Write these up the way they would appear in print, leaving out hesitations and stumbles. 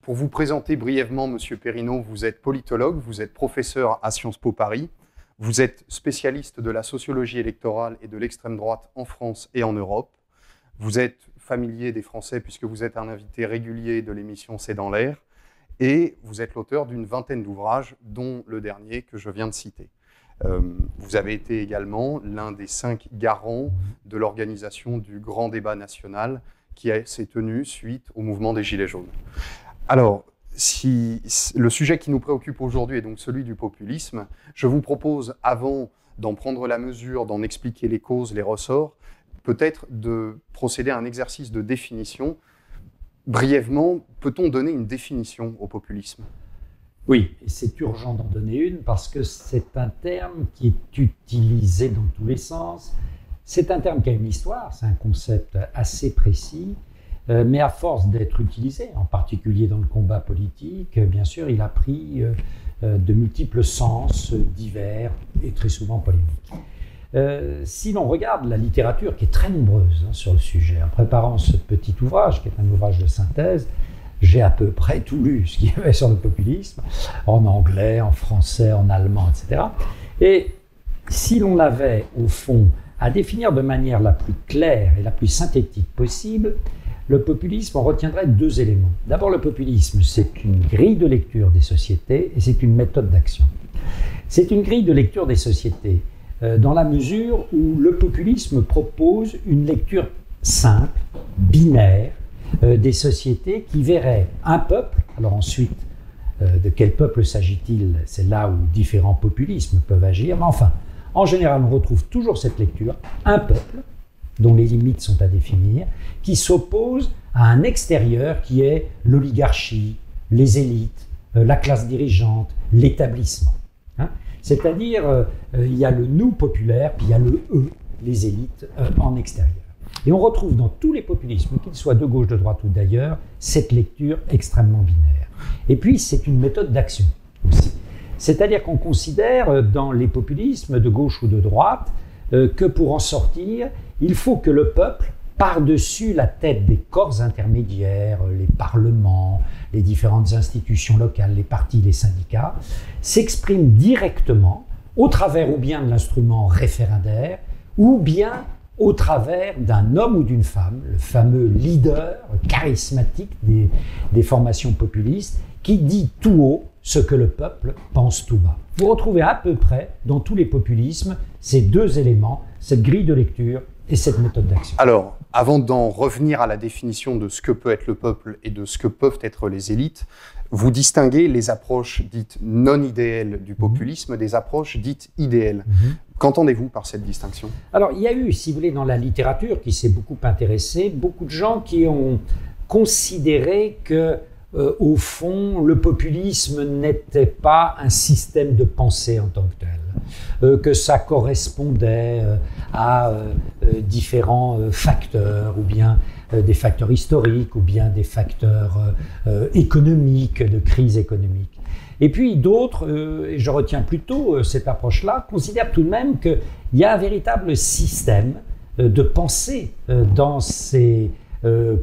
Pour vous présenter brièvement, Monsieur Perrineau, vous êtes politologue, vous êtes professeur à Sciences Po Paris, vous êtes spécialiste de la sociologie électorale et de l'extrême droite en France et en Europe. Vous êtes familier des Français puisque vous êtes un invité régulier de l'émission C'est dans l'air et vous êtes l'auteur d'une vingtaine d'ouvrages, dont le dernier que je viens de citer. Vous avez été également l'un des 5 garants de l'organisation du grand débat national qui s'est tenu suite au mouvement des Gilets jaunes. Alors, si le sujet qui nous préoccupe aujourd'hui est donc celui du populisme, je vous propose, avant d'en prendre la mesure, d'en expliquer les causes, les ressorts, peut-être de procéder à un exercice de définition. Brièvement, peut-on donner une définition au populisme ? Oui, et c'est urgent d'en donner une parce que c'est un terme qui est utilisé dans tous les sens. C'est un terme qui a une histoire, c'est un concept assez précis, mais à force d'être utilisé, en particulier dans le combat politique, bien sûr, il a pris de multiples sens divers et très souvent polémiques. Si l'on regarde la littérature, qui est très nombreuse sur le sujet, en préparant ce petit ouvrage, qui est un ouvrage de synthèse, j'ai à peu près tout lu ce qu'il y avait sur le populisme, en anglais, en français, en allemand, etc. Et si l'on avait, au fond, à définir de manière la plus claire et la plus synthétique possible, le populisme, on retiendrait 2 éléments. D'abord, le populisme, c'est une grille de lecture des sociétés et c'est une méthode d'action. C'est une grille de lecture des sociétés dans la mesure où le populisme propose une lecture simple, binaire, des sociétés qui verraient un peuple. Alors ensuite, de quel peuple s'agit-il? C'est là où différents populismes peuvent agir, mais enfin, en général, on retrouve toujours cette lecture, un peuple, dont les limites sont à définir, qui s'oppose à un extérieur qui est l'oligarchie, les élites, la classe dirigeante, l'établissement. C'est-à-dire, il y a le nous populaire, puis il y a le eux, les élites, en extérieur. Et on retrouve dans tous les populismes, qu'ils soient de gauche, de droite ou d'ailleurs, cette lecture extrêmement binaire. Et puis, c'est une méthode d'action aussi. C'est-à-dire qu'on considère dans les populismes de gauche ou de droite que pour en sortir, il faut que le peuple, par-dessus la tête des corps intermédiaires, les parlements, les différentes institutions locales, les partis, les syndicats, s'exprime directement au travers ou bien de l'instrument référendaire ou bien au travers d'un homme ou d'une femme, le fameux leader charismatique des formations populistes, qui dit tout haut ce que le peuple pense tout bas. Vous retrouvez à peu près dans tous les populismes ces 2 éléments, cette grille de lecture et cette méthode d'action. Alors, avant d'en revenir à la définition de ce que peut être le peuple et de ce que peuvent être les élites, vous distinguez les approches dites non idéales du populisme des approches dites idéales. Qu'entendez-vous par cette distinction? Alors, il y a eu, si vous voulez, dans la littérature qui s'est beaucoup intéressée, beaucoup de gens qui ont considéré que, au fond, le populisme n'était pas un système de pensée en tant que tel, que ça correspondait à différents facteurs, ou bien des facteurs historiques, ou bien des facteurs économiques, de crise économique. Et puis d'autres, et je retiens plutôt cette approche-là, considèrent tout de même qu'il y a un véritable système de pensée dans ces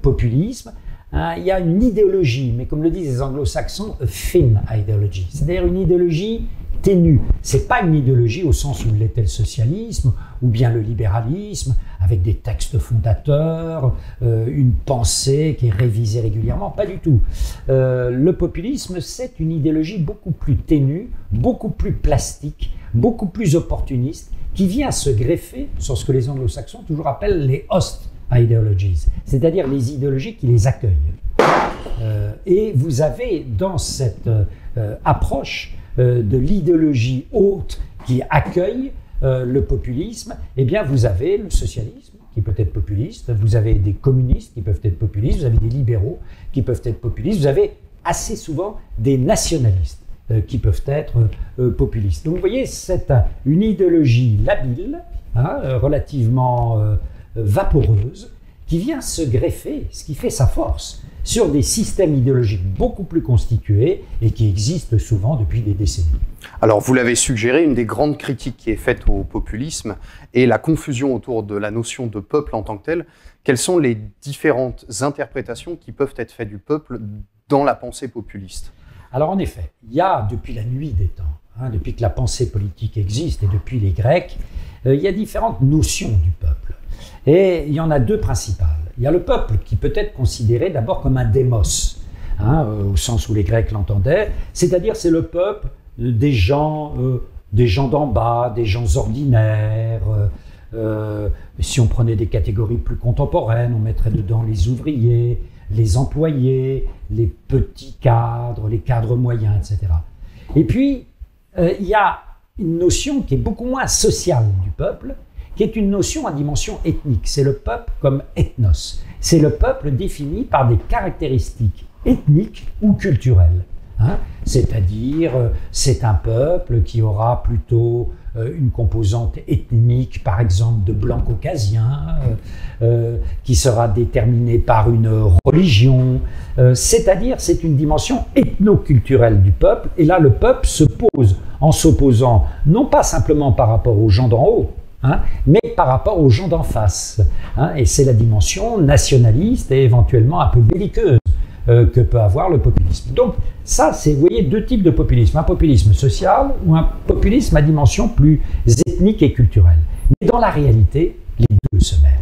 populismes. Il y a une idéologie, mais comme le disent les anglo-saxons, a thin ideology, c'est-à-dire une idéologie ténue. Ce n'est pas une idéologie au sens où l'était le socialisme ou bien le libéralisme, avec des textes fondateurs, une pensée qui est révisée régulièrement, pas du tout. Le populisme, c'est une idéologie beaucoup plus ténue, beaucoup plus plastique, beaucoup plus opportuniste, qui vient se greffer sur ce que les anglo-saxons toujours appellent les host ideologies, c'est-à-dire les idéologies qui les accueillent. Et vous avez dans cette approche de l'idéologie haute qui accueille le populisme, eh bien vous avez le socialisme qui peut être populiste, vous avez des communistes qui peuvent être populistes, vous avez des libéraux qui peuvent être populistes, vous avez assez souvent des nationalistes qui peuvent être populistes. Donc vous voyez, c'est une idéologie labile, relativement vaporeuse, qui vient se greffer, ce qui fait sa force, sur des systèmes idéologiques beaucoup plus constitués et qui existent souvent depuis des décennies. Alors, vous l'avez suggéré, une des grandes critiques qui est faite au populisme est la confusion autour de la notion de peuple en tant que tel. Quelles sont les différentes interprétations qui peuvent être faites du peuple dans la pensée populiste? Alors en effet, il y a depuis la nuit des temps, depuis que la pensée politique existe et depuis les Grecs, il y a différentes notions du peuple. Et il y en a deux principales. Il y a le peuple qui peut être considéré d'abord comme un démos, au sens où les Grecs l'entendaient, c'est-à-dire c'est le peuple des gens d'en bas, des gens ordinaires. Si on prenait des catégories plus contemporaines, on mettrait dedans les ouvriers, les employés, les petits cadres, les cadres moyens, etc. Et puis, il y a une notion qui est beaucoup moins sociale du peuple, qui est une notion à dimension ethnique. C'est le peuple comme ethnos. C'est le peuple défini par des caractéristiques ethniques ou culturelles. C'est-à-dire, c'est un peuple qui aura plutôt une composante ethnique, par exemple de blancs caucasiens, qui sera déterminée par une religion. C'est-à-dire, c'est une dimension ethno-culturelle du peuple. Et là, le peuple se pose en s'opposant, non pas simplement par rapport aux gens d'en haut, mais par rapport aux gens d'en face. Et c'est la dimension nationaliste et éventuellement un peu belliqueuse que peut avoir le populisme. Donc ça, c'est, vous voyez, deux types de populisme. Un populisme social ou un populisme à dimension plus ethnique et culturelle. Mais dans la réalité, les deux se mêlent.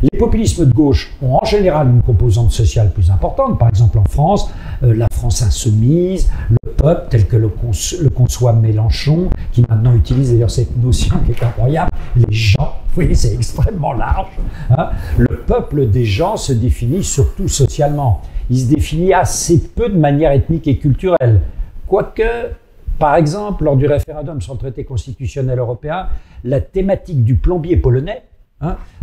Les populismes de gauche ont en général une composante sociale plus importante. Par exemple, en France, la France insoumise, le peuple, tel que le conçoit Mélenchon, qui maintenant utilise d'ailleurs cette notion qui est incroyable, les gens, vous voyez, c'est extrêmement large. Le peuple des gens se définit surtout socialement. Il se définit assez peu de manière ethnique et culturelle. Quoique, par exemple, lors du référendum sur le traité constitutionnel européen, la thématique du plombier polonais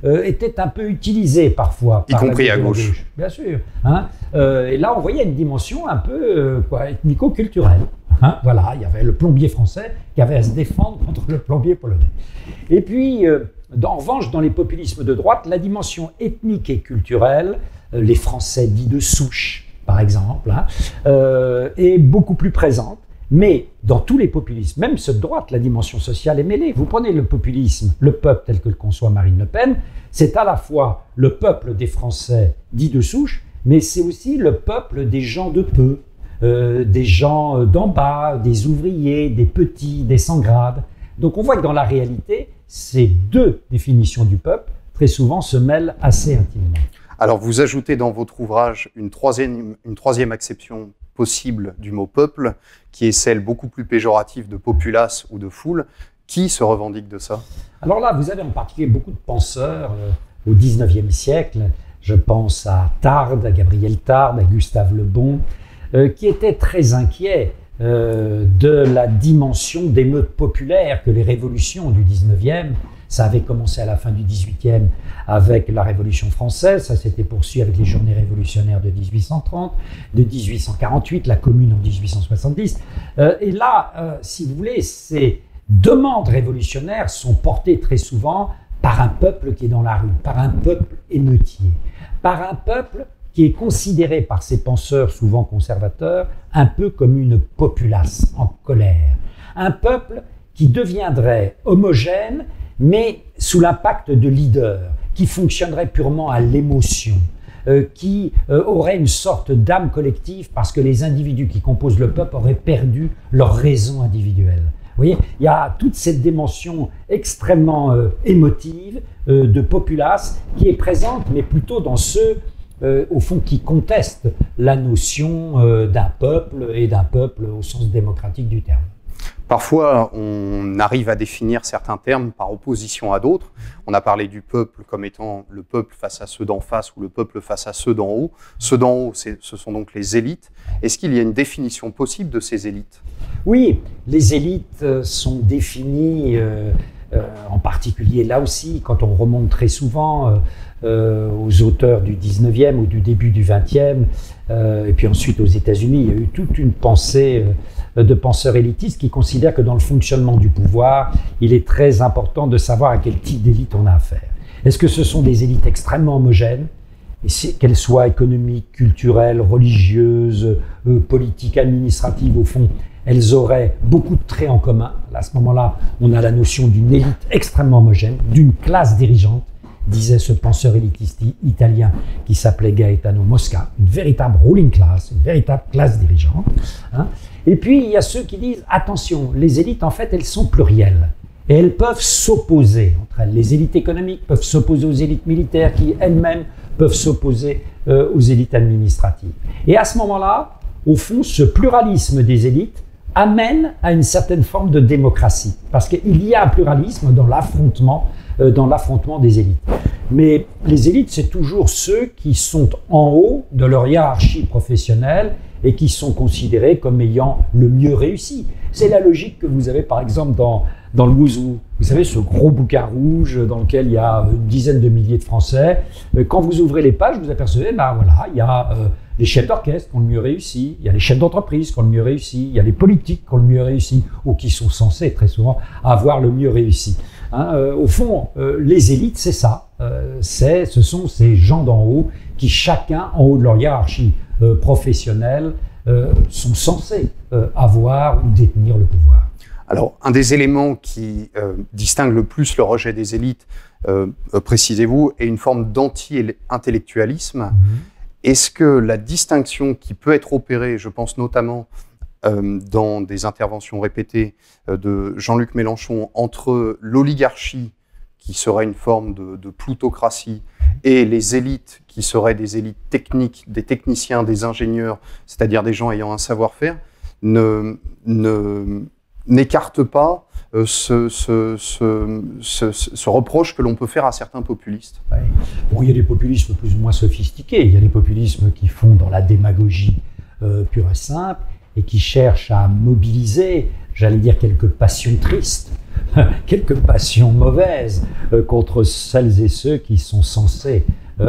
était un peu utilisée parfois. Y compris à gauche. Bien sûr. Et là, on voyait une dimension un peu ethnico-culturelle. Voilà, il y avait le plombier français qui avait à se défendre contre le plombier polonais. Et puis, en revanche, dans les populismes de droite, la dimension ethnique et culturelle, les Français dits de souche, par exemple, est beaucoup plus présente. Mais dans tous les populismes, même ceux de droite, la dimension sociale est mêlée. Vous prenez le populisme, le peuple tel que le conçoit Marine Le Pen, c'est à la fois le peuple des Français dits de souche, mais c'est aussi le peuple des gens de peu, des gens d'en bas, des ouvriers, des petits, des sans grade. Donc on voit que dans la réalité, ces deux définitions du peuple, très souvent, se mêlent assez intimement. Alors vous ajoutez dans votre ouvrage une troisième acception possible du mot peuple, qui est celle beaucoup plus péjorative de populace ou de foule. Qui se revendique de ça? Alors là, vous avez en particulier beaucoup de penseurs au XIXe siècle. Je pense à Tarde, à Gabriel Tarde, à Gustave Le Bon, qui étaient très inquiets de la dimension d'émeute populaire que les révolutions du XIXe, ça avait commencé à la fin du XVIIIe avec la Révolution française, ça s'était poursuivi avec les journées révolutionnaires de 1830, de 1848, la Commune en 1870. Et là, si vous voulez, ces demandes révolutionnaires sont portées très souvent par un peuple qui est dans la rue, par un peuple émeutier, par un peuple qui est considéré par ces penseurs souvent conservateurs un peu comme une populace en colère. Un peuple qui deviendrait homogène, mais sous l'impact de leaders, qui fonctionneraient purement à l'émotion, qui auraient une sorte d'âme collective parce que les individus qui composent le peuple auraient perdu leur raison individuelle. Vous voyez, il y a toute cette dimension extrêmement émotive de populace qui est présente, mais plutôt dans ceux, au fond, qui contestent la notion d'un peuple et d'un peuple au sens démocratique du terme. Parfois, on arrive à définir certains termes par opposition à d'autres. On a parlé du peuple comme étant le peuple face à ceux d'en face ou le peuple face à ceux d'en haut. Ceux d'en haut, ce sont donc les élites. Est-ce qu'il y a une définition possible de ces élites? Oui, les élites sont définies, en particulier là aussi, quand on remonte très souvent aux auteurs du 19e ou du début du 20e, et puis ensuite aux États-Unis, il y a eu toute une pensée de penseurs élitistes qui considèrent que dans le fonctionnement du pouvoir, il est très important de savoir à quel type d'élite on a affaire. Est-ce que ce sont des élites extrêmement homogènes, qu'elles soient économiques, culturelles, religieuses, politiques, administratives, au fond, elles auraient beaucoup de traits en commun. À ce moment-là, on a la notion d'une élite extrêmement homogène, d'une classe dirigeante, disait ce penseur élitiste italien qui s'appelait Gaetano Mosca, une véritable ruling class, une véritable classe dirigeante. Hein. Et puis, il y a ceux qui disent, attention, les élites, en fait, elles sont plurielles. Et elles peuvent s'opposer entre elles. Les élites économiques peuvent s'opposer aux élites militaires qui, elles-mêmes, peuvent s'opposer aux élites administratives. Et à ce moment-là, au fond, ce pluralisme des élites amène à une certaine forme de démocratie. Parce qu'il y a un pluralisme dans l'affrontement des élites. Mais les élites, c'est toujours ceux qui sont en haut de leur hiérarchie professionnelle et qui sont considérés comme ayant le mieux réussi. C'est la logique que vous avez par exemple dans le Wouzou. Vous savez, ce gros bouquin rouge dans lequel il y a une dizaine de milliers de Français. Quand vous ouvrez les pages, vous apercevez, voilà, il y a les chefs d'orchestre qui ont le mieux réussi, il y a les chefs d'entreprise qui ont le mieux réussi, il y a les politiques qui ont le mieux réussi, ou qui sont censés très souvent avoir le mieux réussi. Hein, au fond, les élites, c'est ça. Ce sont ces gens d'en haut qui, chacun en haut de leur hiérarchie professionnelle, sont censés avoir ou détenir le pouvoir. Alors, un des éléments qui distingue le plus le rejet des élites, précisez-vous, est une forme d'anti-intellectualisme. Est-ce que la distinction qui peut être opérée, je pense notamment dans des interventions répétées de Jean-Luc Mélenchon, entre l'oligarchie, qui serait une forme de plutocratie, et les élites, qui seraient des élites techniques, des techniciens, des ingénieurs, c'est-à-dire des gens ayant un savoir-faire, n'écarte pas ce reproche que l'on peut faire à certains populistes. Ouais. Bon, il y a des populismes plus ou moins sophistiqués. Il y a des populismes qui font dans la démagogie pure et simple et qui cherchent à mobiliser, j'allais dire, quelques passions tristes, quelques passions mauvaises contre celles et ceux qui sont censés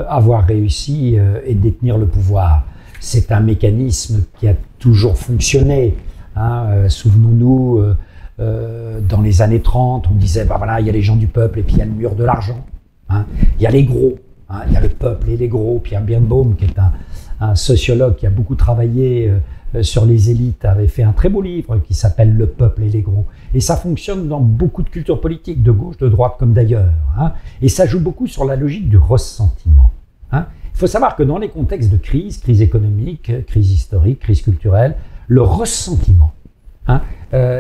avoir réussi et détenir le pouvoir. C'est un mécanisme qui a toujours fonctionné. Hein, souvenons-nous, dans les années 30, on disait, voilà, il y a les gens du peuple et puis il y a le mur de l'argent. Hein, il y a les gros, hein, il y a le peuple et les gros. Pierre Birnbaum, qui est un sociologue qui a beaucoup travaillé sur les élites, avait fait un très beau livre qui s'appelle « Le peuple et les gros ». Et ça fonctionne dans beaucoup de cultures politiques, de gauche, de droite comme d'ailleurs. Hein, et ça joue beaucoup sur la logique du ressentiment. Hein. Il faut savoir que dans les contextes de crise économique, crise historique, crise culturelle, le ressentiment. Hein,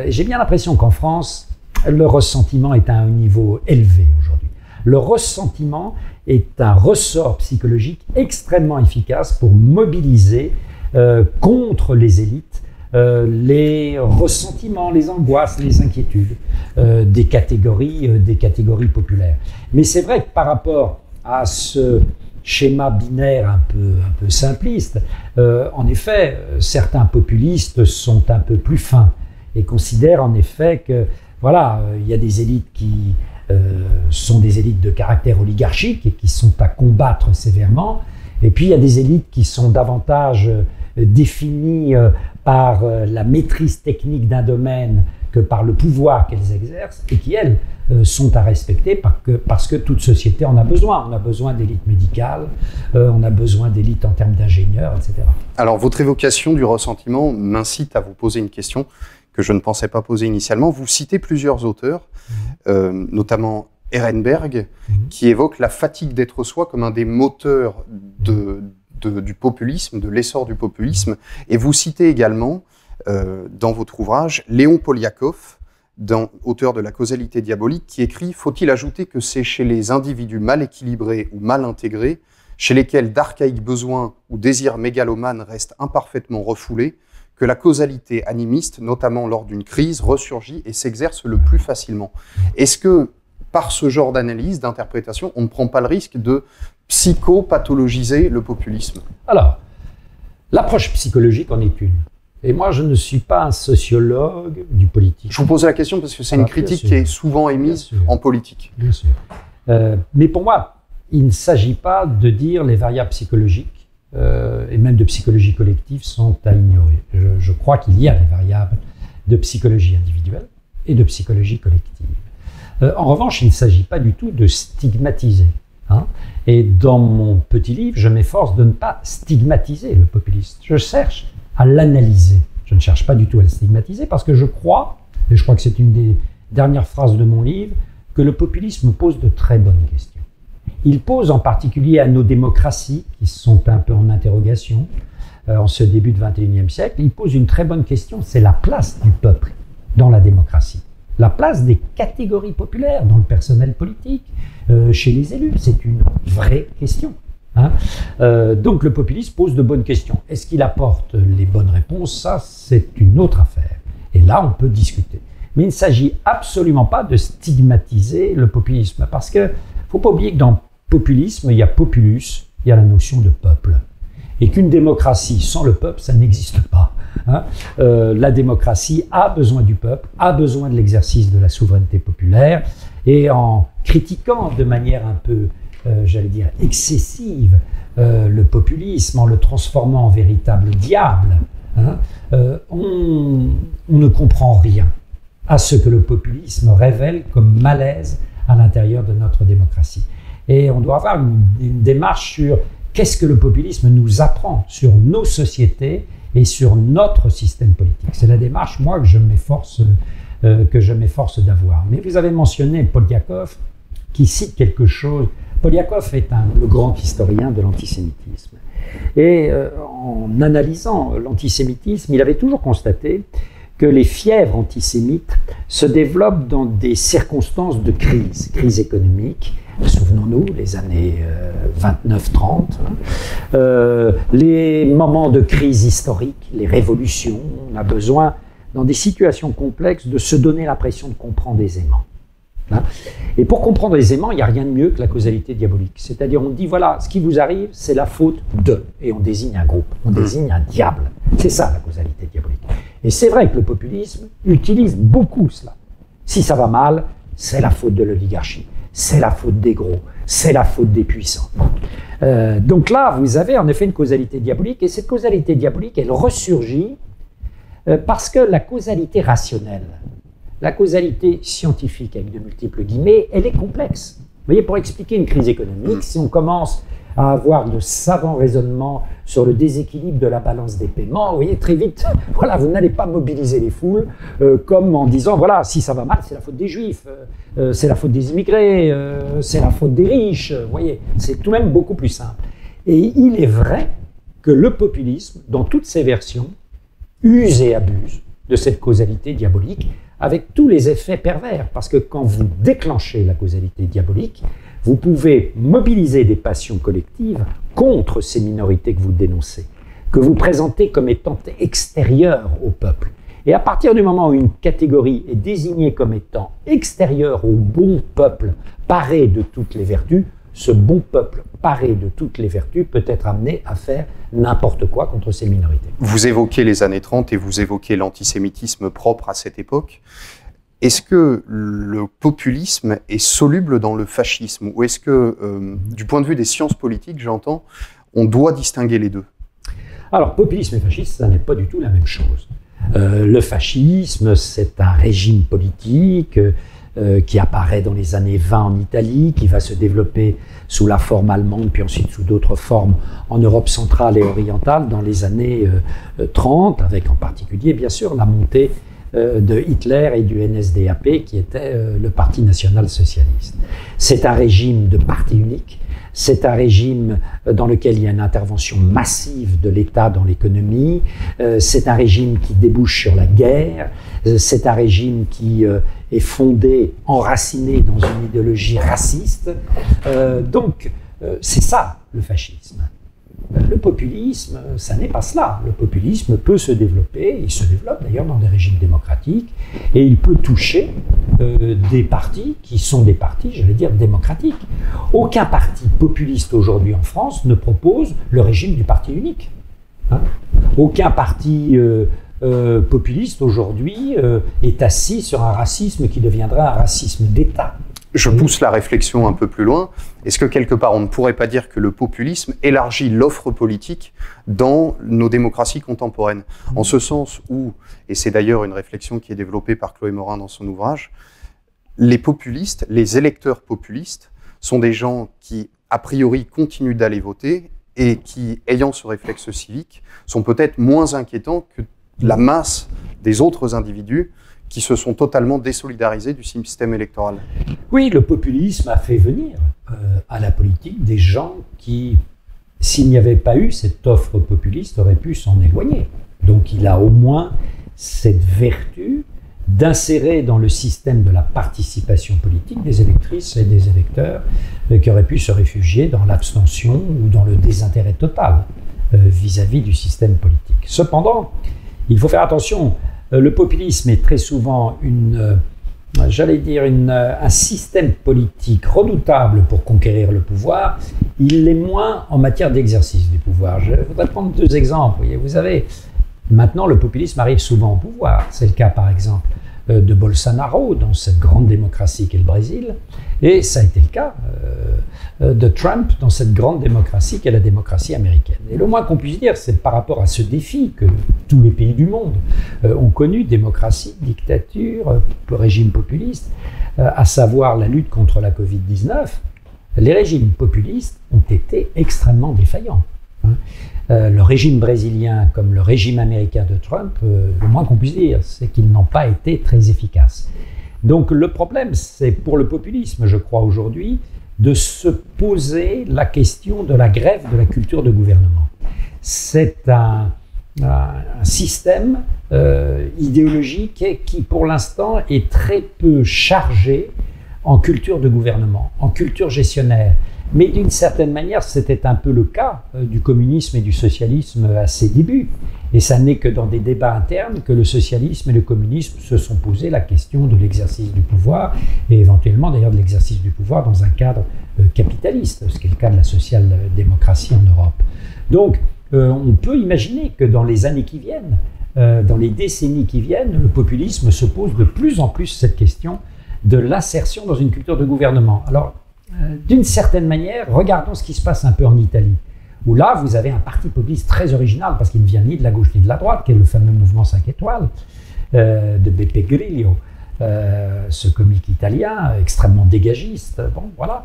j'ai bien l'impression qu'en France, le ressentiment est à un niveau élevé aujourd'hui. Le ressentiment est un ressort psychologique extrêmement efficace pour mobiliser contre les élites les ressentiments, les angoisses, les inquiétudes des catégories populaires. Mais c'est vrai que par rapport à ce schéma binaire un peu simpliste, en effet, certains populistes sont un peu plus fins et considèrent en effet que, voilà, il y a des élites qui sont des élites de caractère oligarchique et qui sont à combattre sévèrement, et puis il y a des élites qui sont davantage définies par la maîtrise technique d'un domaine que par le pouvoir qu'elles exercent, et qui, elles, sont à respecter parce que toute société en a besoin. On a besoin d'élites médicales, on a besoin d'élites en termes d'ingénieurs, etc. Alors, votre évocation du ressentiment m'incite à vous poser une question que je ne pensais pas poser initialement. Vous citez plusieurs auteurs, notamment Ehrenberg, qui évoque la fatigue d'être soi comme un des moteurs du populisme, de l'essor du populisme. Et vous citez également, dans votre ouvrage, Léon Poliakov, auteur de La causalité diabolique, qui écrit « Faut-il ajouter que c'est chez les individus mal équilibrés ou mal intégrés, chez lesquels d'archaïques besoins ou désirs mégalomanes restent imparfaitement refoulés, que la causalité animiste, notamment lors d'une crise, ressurgit et s'exerce le plus facilement ». Est-ce que, par ce genre d'analyse, d'interprétation, on ne prend pas le risque de psychopathologiser le populisme? Alors, l'approche psychologique en est une. Et moi, je ne suis pas un sociologue du politique. Je vous pose la question parce que c'est une critique qui est souvent émise en politique. Bien sûr. Mais pour moi, il ne s'agit pas de dire les variables psychologiques, et même de psychologie collective, sont à ignorer. Je crois qu'il y a des variables de psychologie individuelle et de psychologie collective. En revanche, il ne s'agit pas du tout de stigmatiser. Hein. Et dans mon petit livre, je m'efforce de ne pas stigmatiser le populiste. Je cherche à l'analyser. Je ne cherche pas du tout à le stigmatiser parce que je crois, et je crois que c'est une des dernières phrases de mon livre, que le populisme pose de très bonnes questions. Il pose en particulier à nos démocraties, qui sont un peu en interrogation en ce début du XXIe siècle, il pose une très bonne question, c'est la place du peuple dans la démocratie. La place des catégories populaires dans le personnel politique, chez les élus, c'est une vraie question. Hein. Donc le populisme pose de bonnes questions. Est-ce qu'il apporte les bonnes réponses? Ça, c'est une autre affaire. Et là, on peut discuter. Mais il ne s'agit absolument pas de stigmatiser le populisme, parce qu'il ne faut pas oublier que dans le populisme, il y a populus, il y a la notion de peuple. Et qu'une démocratie sans le peuple, ça n'existe pas. Hein. La démocratie a besoin du peuple, a besoin de l'exercice de la souveraineté populaire, et en critiquant de manière un peu, j'allais dire, excessive le populisme, en le transformant en véritable diable, hein, on ne comprend rien à ce que le populisme révèle comme malaise à l'intérieur de notre démocratie. Et on doit avoir une démarche sur qu'est-ce que le populisme nous apprend sur nos sociétés et sur notre système politique. C'est la démarche, moi, que je m'efforce d'avoir. Mais vous avez mentionné Poliakov, qui cite quelque chose. Poliakov est le grand historien de l'antisémitisme. Et en analysant l'antisémitisme, il avait toujours constaté que les fièvres antisémites se développent dans des circonstances de crise économique. Souvenons-nous, les années 29-30, les moments de crise historique, les révolutions. On a besoin, dans des situations complexes, de se donner l'impression de comprendre aisément. Et pour comprendre aisément, il n'y a rien de mieux que la causalité diabolique. C'est-à-dire, on dit, voilà, ce qui vous arrive, c'est la faute de, et on désigne un groupe, on désigne un diable. C'est ça, la causalité diabolique. Et c'est vrai que le populisme utilise beaucoup cela. Si ça va mal, c'est la faute de l'oligarchie, c'est la faute des gros, c'est la faute des puissants. Donc là, vous avez en effet une causalité diabolique, et cette causalité diabolique, elle ressurgit parce que la causalité rationnelle, la causalité scientifique, avec de multiples guillemets, elle est complexe. Vous voyez, pour expliquer une crise économique, si on commence à avoir de savants raisonnements sur le déséquilibre de la balance des paiements, vous voyez, très vite, voilà, vous n'allez pas mobiliser les foules comme en disant, voilà, si ça va mal, c'est la faute des juifs, c'est la faute des immigrés, c'est la faute des riches, vous voyez, c'est tout de même beaucoup plus simple. Et il est vrai que le populisme, dans toutes ses versions, use et abuse de cette causalité diabolique, avec tous les effets pervers, parce que quand vous déclenchez la causalité diabolique, vous pouvez mobiliser des passions collectives contre ces minorités que vous dénoncez, que vous présentez comme étant extérieures au peuple. Et à partir du moment où une catégorie est désignée comme étant extérieure au bon peuple, paré de toutes les vertus, ce bon peuple paré de toutes les vertus peut être amené à faire n'importe quoi contre ces minorités. Vous évoquez les années 30 et vous évoquez l'antisémitisme propre à cette époque. Est-ce que le populisme est soluble dans le fascisme? Ou est-ce que, du point de vue des sciences politiques, j'entends, on doit distinguer les deux? Alors, populisme et fascisme, ça n'est pas du tout la même chose. Le fascisme, c'est un régime politique qui apparaît dans les années 20 en Italie, qui va se développer sous la forme allemande, puis ensuite sous d'autres formes en Europe centrale et orientale dans les années 30, avec en particulier, bien sûr, la montée de Hitler et du NSDAP, qui était le Parti national-socialiste. C'est un régime de parti unique, c'est un régime dans lequel il y a une intervention massive de l'État dans l'économie, c'est un régime qui débouche sur la guerre, c'est un régime qui est fondé, enraciné dans une idéologie raciste. Donc, c'est ça le fascisme. Le populisme, ça n'est pas cela. Le populisme peut se développer, il se développe d'ailleurs dans des régimes démocratiques, et il peut toucher des partis qui sont des partis, j'allais dire, démocratiques. Aucun parti populiste aujourd'hui en France ne propose le régime du parti unique. Hein. Aucun parti populiste aujourd'hui est assis sur un racisme qui deviendra un racisme d'État. Je pousse la réflexion un peu plus loin. Est-ce que quelque part on ne pourrait pas dire que le populisme élargit l'offre politique dans nos démocraties contemporaines? En ce sens où, et c'est d'ailleurs une réflexion qui est développée par Chloé Morin dans son ouvrage, les populistes, les électeurs populistes sont des gens qui, a priori, continuent d'aller voter et qui, ayant ce réflexe civique, sont peut-être moins inquiétants que la masse des autres individus qui se sont totalement désolidarisés du système électoral. Oui, le populisme a fait venir à la politique des gens qui, s'il n'y avait pas eu cette offre populiste, auraient pu s'en éloigner. Donc il a au moins cette vertu d'insérer dans le système de la participation politique des électrices et des électeurs qui auraient pu se réfugier dans l'abstention ou dans le désintérêt total vis-à-vis du système politique. Cependant, il faut faire attention, le populisme est très souvent un système politique redoutable pour conquérir le pouvoir. Il l'est moins en matière d'exercice du pouvoir. Je voudrais prendre 2 exemples. Vous avez, maintenant, le populisme arrive souvent au pouvoir. C'est le cas, par exemple, de Bolsonaro dans cette grande démocratie qu'est le Brésil, et ça a été le cas de Trump dans cette grande démocratie qu'est la démocratie américaine. Et le moins qu'on puisse dire, c'est par rapport à ce défi que tous les pays du monde ont connu, démocratie, dictature, régime populiste, à savoir la lutte contre la Covid-19, les régimes populistes ont été extrêmement défaillants. Le régime brésilien comme le régime américain de Trump, le moins qu'on puisse dire, c'est qu'ils n'ont pas été très efficaces. Donc le problème, c'est pour le populisme, je crois aujourd'hui, de se poser la question de la grève de la culture de gouvernement. C'est un système idéologique qui, pour l'instant, est très peu chargé en culture de gouvernement, en culture gestionnaire. Mais d'une certaine manière, c'était un peu le cas du communisme et du socialisme à ses débuts. Et ça n'est que dans des débats internes que le socialisme et le communisme se sont posé la question de l'exercice du pouvoir, et éventuellement d'ailleurs de l'exercice du pouvoir dans un cadre capitaliste, ce qui est le cas de la social-démocratie en Europe. Donc, on peut imaginer que dans les années qui viennent, dans les décennies qui viennent, le populisme se pose de plus en plus cette question de l'insertion dans une culture de gouvernement. Alors, d'une certaine manière, regardons ce qui se passe un peu en Italie, où là, vous avez un parti populiste très original, parce qu'il ne vient ni de la gauche ni de la droite, qui est le fameux mouvement 5 étoiles de Beppe Grillo, ce comique italien extrêmement dégagiste. Bon, voilà.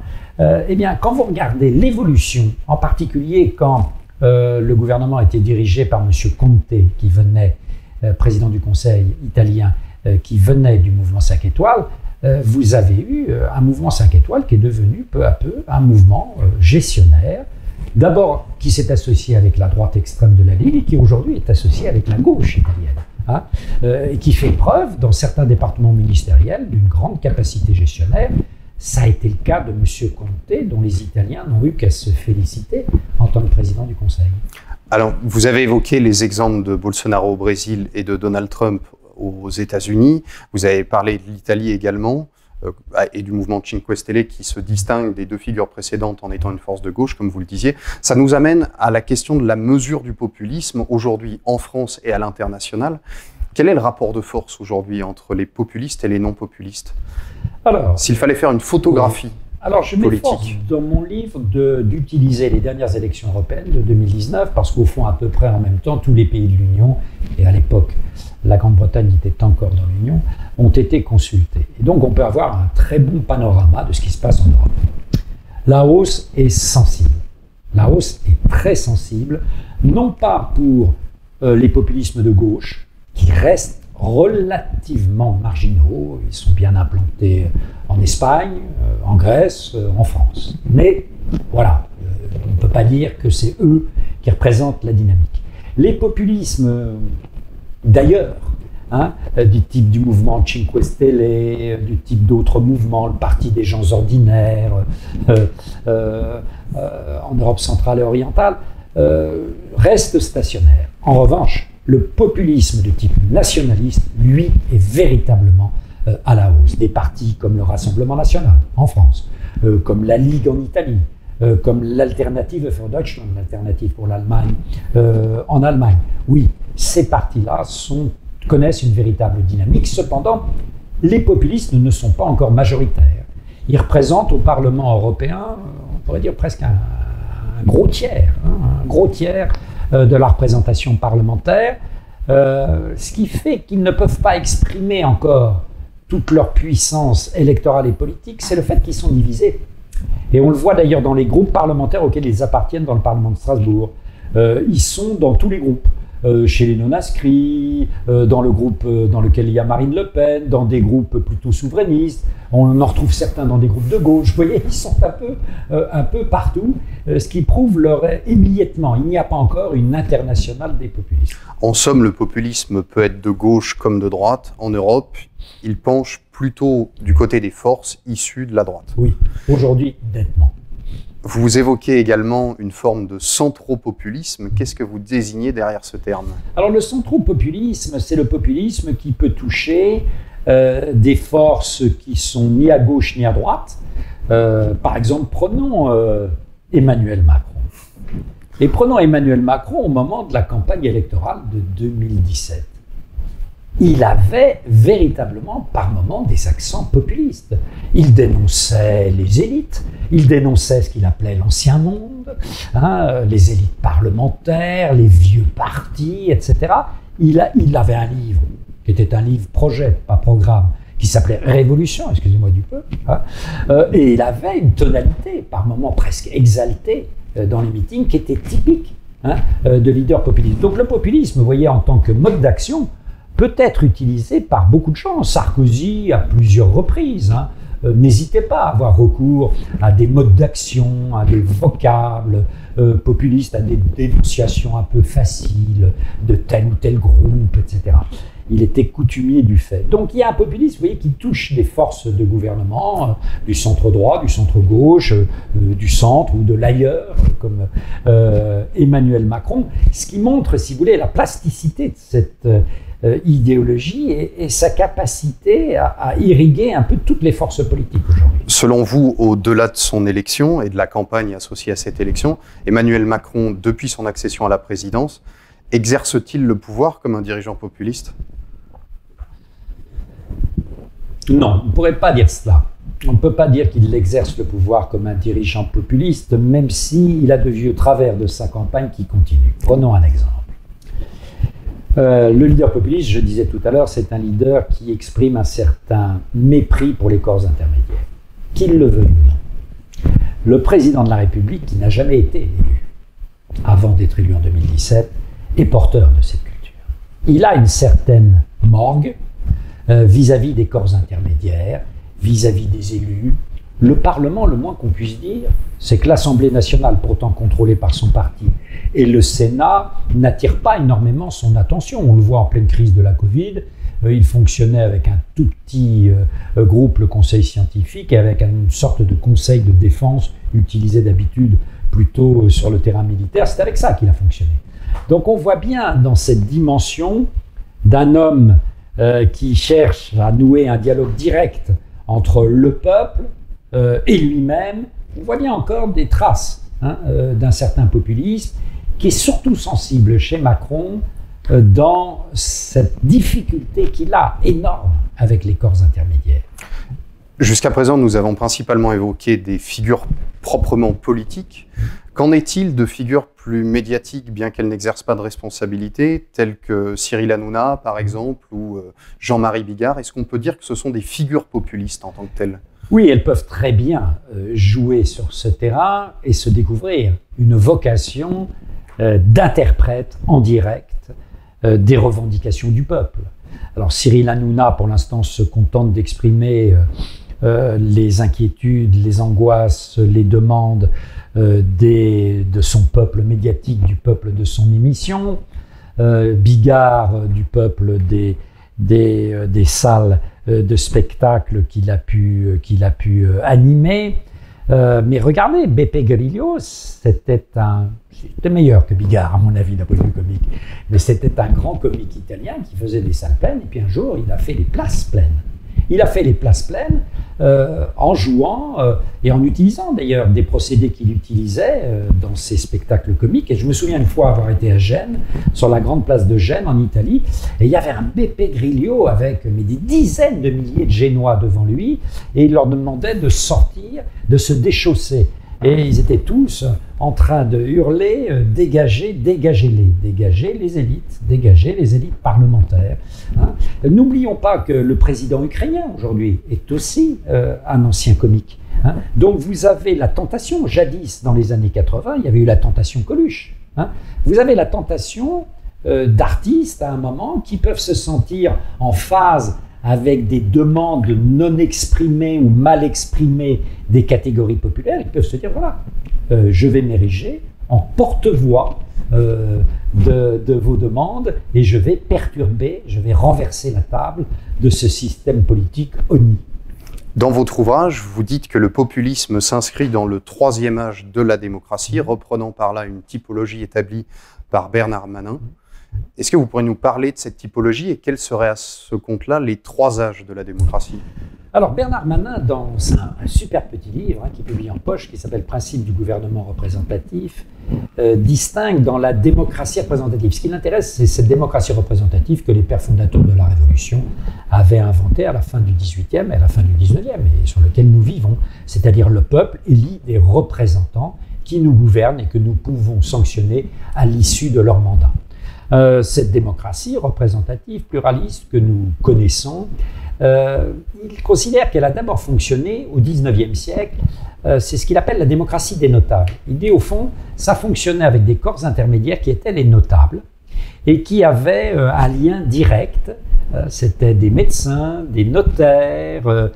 Eh bien, quand vous regardez l'évolution, en particulier quand le gouvernement était dirigé par M. Conte, qui venait, président du Conseil italien, qui venait du mouvement 5 étoiles, vous avez eu un mouvement 5 étoiles qui est devenu peu à peu un mouvement gestionnaire, d'abord qui s'est associé avec la droite extrême de la Ligue et qui aujourd'hui est associé avec la gauche italienne, et qui fait preuve dans certains départements ministériels d'une grande capacité gestionnaire. Ça a été le cas de M. Conte, dont les Italiens n'ont eu qu'à se féliciter en tant que président du Conseil. Alors, vous avez évoqué les exemples de Bolsonaro au Brésil et de Donald Trump aux États-Unis. Vous avez parlé de l'Italie également et du mouvement Cinque Stelle qui se distingue des 2 figures précédentes en étant une force de gauche, comme vous le disiez. Ça nous amène à la question de la mesure du populisme aujourd'hui en France et à l'international. Quel est le rapport de force aujourd'hui entre les populistes et les non-populistes? Alors, s'il fallait faire une photographie Alors, je m'efforce dans mon livre d'utiliser les dernières élections européennes de 2019 parce qu'au fond, à peu près en même temps, tous les pays de l'Union, et à l'époque, la Grande-Bretagne était encore dans l'Union, ont été consultés. Et donc, on peut avoir un très bon panorama de ce qui se passe en Europe. La hausse est sensible. La hausse est très sensible, non pas pour les populismes de gauche, qui restent relativement marginaux. Ils sont bien implantés en Espagne, en Grèce, en France. Mais voilà, on ne peut pas dire que c'est eux qui représentent la dynamique. Les populismes d'ailleurs, du type du mouvement Cinque Stelle, du type d'autres mouvements, le Parti des gens ordinaires, en Europe centrale et orientale, restent stationnaires. En revanche, le populisme de type nationaliste, lui, est véritablement à la hausse. Des partis comme le Rassemblement national en France, comme la Ligue en Italie, comme l'Alternative für Deutschland, l'Alternative pour l'Allemagne, en Allemagne. Oui, ces partis-là connaissent une véritable dynamique. Cependant, les populistes ne sont pas encore majoritaires. Ils représentent au Parlement européen, on pourrait dire presque un gros tiers, un gros tiers de la représentation parlementaire, ce qui fait qu'ils ne peuvent pas exprimer encore toute leur puissance électorale et politique, c'est le fait qu'ils sont divisés. Et on le voit d'ailleurs dans les groupes parlementaires auxquels ils appartiennent dans le Parlement de Strasbourg. Ils sont dans tous les groupes. chez les non-inscrits, dans le groupe dans lequel il y a Marine Le Pen, dans des groupes plutôt souverainistes. On en retrouve certains dans des groupes de gauche. Vous voyez, ils sont un peu partout, ce qui prouve leur émiettement. Il n'y a pas encore une internationale des populistes. En somme, le populisme peut être de gauche comme de droite. En Europe, il penche plutôt du côté des forces issues de la droite. Oui, aujourd'hui, nettement. Vous évoquez également une forme de centropopulisme. Qu'est-ce que vous désignez derrière ce terme? Alors le centropopulisme, c'est le populisme qui peut toucher des forces qui sont ni à gauche ni à droite. Par exemple, prenons Emmanuel Macron. Et prenons Emmanuel Macron au moment de la campagne électorale de 2017. Il avait véritablement par moments des accents populistes. Il dénonçait les élites, il dénonçait ce qu'il appelait l'ancien monde, les élites parlementaires, les vieux partis, etc. Il avait un livre, qui était un livre projet, pas programme, qui s'appelait Révolution, excusez-moi du peu, et il avait une tonalité par moments presque exaltée dans les meetings qui était typique de leader populiste. Donc le populisme, vous voyez, en tant que mode d'action, peut être utilisé par beaucoup de gens. Sarkozy, à plusieurs reprises, n'hésitez pas à avoir recours à des modes d'action, à des vocables populistes, à des dénonciations un peu faciles de tel ou tel groupe, etc. Il était coutumier du fait. Donc il y a un populisme, vous voyez, qui touche des forces de gouvernement, du centre-droit, du centre-gauche, du centre ou de l'ailleurs, comme Emmanuel Macron, ce qui montre, si vous voulez, la plasticité de cette idéologie et sa capacité à irriguer un peu toutes les forces politiques aujourd'hui. Selon vous, au-delà de son élection et de la campagne associée à cette élection, Emmanuel Macron, depuis son accession à la présidence, exerce-t-il le pouvoir comme un dirigeant populiste? Non, on ne pourrait pas dire cela. On ne peut pas dire qu'il exerce le pouvoir comme un dirigeant populiste, même s'il a de vieux travers de sa campagne qui continuent. Prenons un exemple. Le leader populiste, je disais tout à l'heure, c'est un leader qui exprime un certain mépris pour les corps intermédiaires, qu'il le veuille ou non. Le président de la République, qui n'a jamais été élu, avant d'être élu en 2017, est porteur de cette culture. Il a une certaine morgue vis-à-vis des corps intermédiaires, vis-à-vis des élus. Le Parlement, le moins qu'on puisse dire, c'est que l'Assemblée nationale, pourtant contrôlée par son parti, et le Sénat n'attirent pas énormément son attention. On le voit en pleine crise de la Covid. Il fonctionnait avec un tout petit groupe, le conseil scientifique, et avec une sorte de conseil de défense utilisé d'habitude plutôt sur le terrain militaire. C'est avec ça qu'il a fonctionné. Donc on voit bien dans cette dimension d'un homme qui cherche à nouer un dialogue direct entre le peuple et lui-même. On voit bien encore des traces d'un certain populisme qui est surtout sensible chez Macron dans cette difficulté qu'il a énorme avec les corps intermédiaires. Jusqu'à présent, nous avons principalement évoqué des figures proprement politiques. Qu'en est-il de figures plus médiatiques, bien qu'elles n'exercent pas de responsabilité, telles que Cyril Hanouna, par exemple, ou Jean-Marie Bigard? Est-ce qu'on peut dire que ce sont des figures populistes en tant que telles? Oui, elles peuvent très bien jouer sur ce terrain et se découvrir une vocation d'interprète en direct des revendications du peuple. Alors Cyril Hanouna, pour l'instant, se contente d'exprimer les inquiétudes, les angoisses, les demandes de son peuple médiatique, du peuple de son émission. Bigard, du peuple des salles de spectacle qu'il a pu animer. Mais regardez, Beppe Grillo, c'était meilleur que Bigard, à mon avis, d'un point de vue comique. Mais c'était un grand comique italien qui faisait des salles pleines, et puis un jour, il a fait les places pleines. Il a fait les places pleines en jouant et en utilisant d'ailleurs des procédés qu'il utilisait dans ses spectacles comiques. Et je me souviens une fois avoir été à Gênes, sur la grande place de Gênes en Italie, et il y avait un Beppe Grillo avec des dizaines de milliers de Génois devant lui, et il leur demandait de sortir, de se déchausser. Et ils étaient tous en train de hurler « dégagez, dégagez les élites parlementaires ». N'oublions pas que le président ukrainien aujourd'hui est aussi un ancien comique. Donc vous avez la tentation, jadis dans les années 80, il y avait eu la tentation Coluche. Vous avez la tentation d'artistes à un moment qui peuvent se sentir en phase avec des demandes non exprimées ou mal exprimées des catégories populaires. Ils peuvent se dire, voilà, je vais m'ériger en porte-voix de vos demandes et je vais perturber, je vais renverser la table de ce système politique honni. Dans votre ouvrage, vous dites que le populisme s'inscrit dans le troisième âge de la démocratie, reprenant par là une typologie établie par Bernard Manin. Est-ce que vous pourriez nous parler de cette typologie et quels seraient à ce compte-là les trois âges de la démocratie ? Alors Bernard Manin, dans un super petit livre qui est publié en poche, qui s'appelle « Principe du gouvernement représentatif », distingue dans la démocratie représentative. Ce qui l'intéresse, c'est cette démocratie représentative que les pères fondateurs de la Révolution avaient inventée à la fin du XVIIIe et à la fin du XIXe, et sur lequel nous vivons, c'est-à-dire le peuple élit des représentants qui nous gouvernent et que nous pouvons sanctionner à l'issue de leur mandat. Cette démocratie représentative, pluraliste que nous connaissons, il considère qu'elle a d'abord fonctionné au XIXe siècle. C'est ce qu'il appelle la démocratie des notables. Il dit au fond, ça fonctionnait avec des corps intermédiaires qui étaient les notables et qui avaient un lien direct. C'était des médecins, des notaires,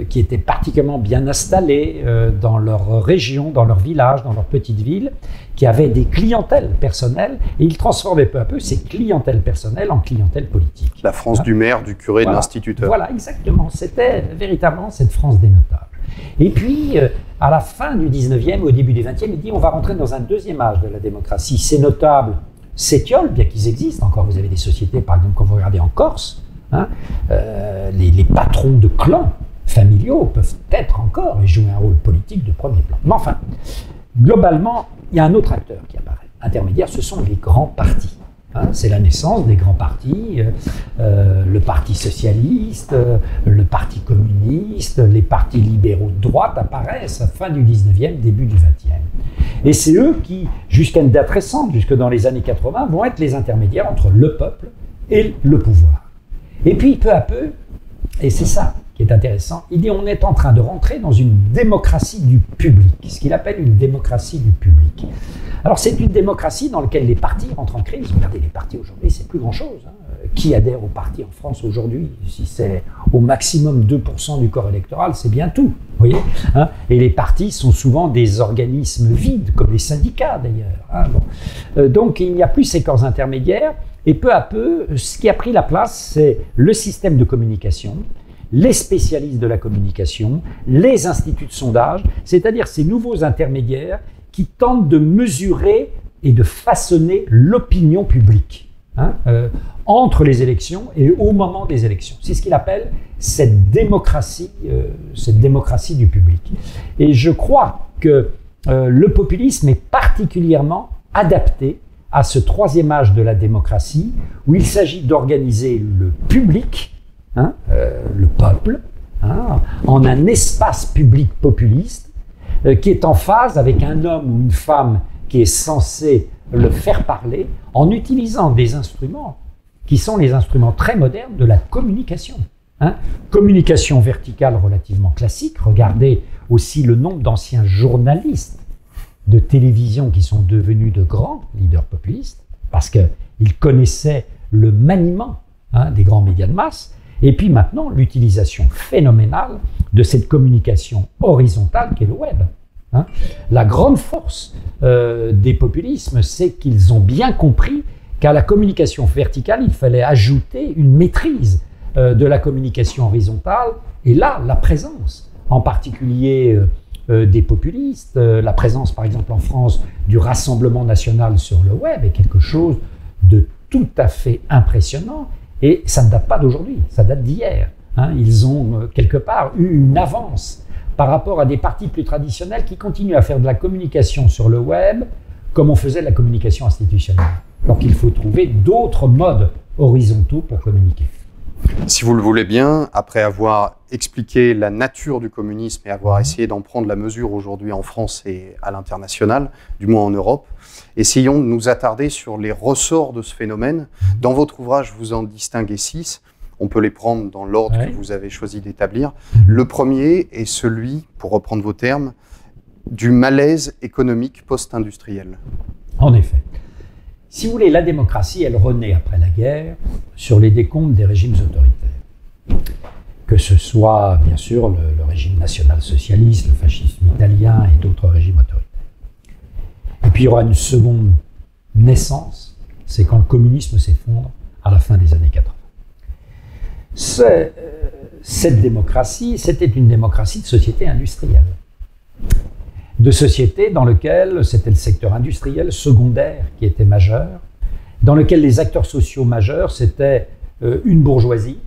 qui étaient particulièrement bien installés dans leur région, dans leur village, dans leur petite ville, qui avaient des clientèles personnelles, et ils transformaient peu à peu ces clientèles personnelles en clientèle politique. La France du maire, du curé, de l'instituteur. Voilà, exactement. C'était véritablement cette France des notables. Et puis, à la fin du 19e, au début du 20e, il dit on va rentrer dans un deuxième âge de la démocratie. Ces notables s'étiolent, bien qu'ils existent encore. Vous avez des sociétés, par exemple, quand vous regardez en Corse, les patrons de clans familiaux peuvent être encore et jouer un rôle politique de premier plan. Mais enfin, globalement, il y a un autre acteur qui apparaît. Intermédiaire, ce sont les grands partis. C'est la naissance des grands partis, le Parti socialiste, le Parti communiste, les partis libéraux de droite apparaissent à la fin du 19e, début du 20e. Et c'est eux qui, jusqu'à une date récente, jusque dans les années 80, vont être les intermédiaires entre le peuple et le pouvoir. Et puis, peu à peu, et c'est ça qui est intéressant, il dit on est en train de rentrer dans une démocratie du public, ce qu'il appelle une démocratie du public. Alors c'est une démocratie dans laquelle les partis rentrent en crise. Regardez, les partis aujourd'hui, c'est plus grand-chose. Qui adhère aux partis en France aujourd'hui? Si c'est au maximum 2% du corps électoral, c'est bien tout. Vous voyez, et les partis sont souvent des organismes vides, comme les syndicats d'ailleurs. Donc il n'y a plus ces corps intermédiaires. Et peu à peu, ce qui a pris la place, c'est le système de communication, les spécialistes de la communication, les instituts de sondage, c'est-à-dire ces nouveaux intermédiaires qui tentent de mesurer et de façonner l'opinion publique entre les élections et au moment des élections. C'est ce qu'il appelle cette démocratie du public. Et je crois que le populisme est particulièrement adapté à ce troisième âge de la démocratie, où il s'agit d'organiser le public, le peuple, en un espace public populiste, qui est en phase avec un homme ou une femme qui est censé le faire parler, en utilisant des instruments qui sont les instruments très modernes de la communication. Communication verticale relativement classique. Regardez aussi le nombre d'anciens journalistes de télévision qui sont devenus de grands leaders populistes, parce qu'ils connaissaient le maniement des grands médias de masse, et puis maintenant l'utilisation phénoménale de cette communication horizontale qu'est le web. La grande force des populismes, c'est qu'ils ont bien compris qu'à la communication verticale, il fallait ajouter une maîtrise de la communication horizontale, et là, la présence, en particulier des populistes, la présence par exemple en France du Rassemblement national sur le web est quelque chose de tout à fait impressionnant, et ça ne date pas d'aujourd'hui, ça date d'hier. Ils ont quelque part eu une avance par rapport à des partis plus traditionnels qui continuent à faire de la communication sur le web comme on faisait de la communication institutionnelle. Donc il faut trouver d'autres modes horizontaux pour communiquer. Si vous le voulez bien, après avoir expliqué la nature du communisme et avoir essayé d'en prendre la mesure aujourd'hui en France et à l'international, du moins en Europe, essayons de nous attarder sur les ressorts de ce phénomène. Dans votre ouvrage, vous en distinguez 6. On peut les prendre dans l'ordre que vous avez choisi d'établir. Le premier est celui, pour reprendre vos termes, du malaise économique post-industriel. En effet. Si vous voulez, la démocratie, elle renaît après la guerre sur les décombres des régimes autoritaires. Que ce soit, bien sûr, le régime national-socialiste, le fascisme italien et d'autres régimes autoritaires. Et puis il y aura une seconde naissance, c'est quand le communisme s'effondre à la fin des années 80. Cette démocratie, c'était une démocratie de société industrielle. De société dans lequel c'était le secteur industriel secondaire qui était majeur, dans lequel les acteurs sociaux majeurs, c'était une bourgeoisie,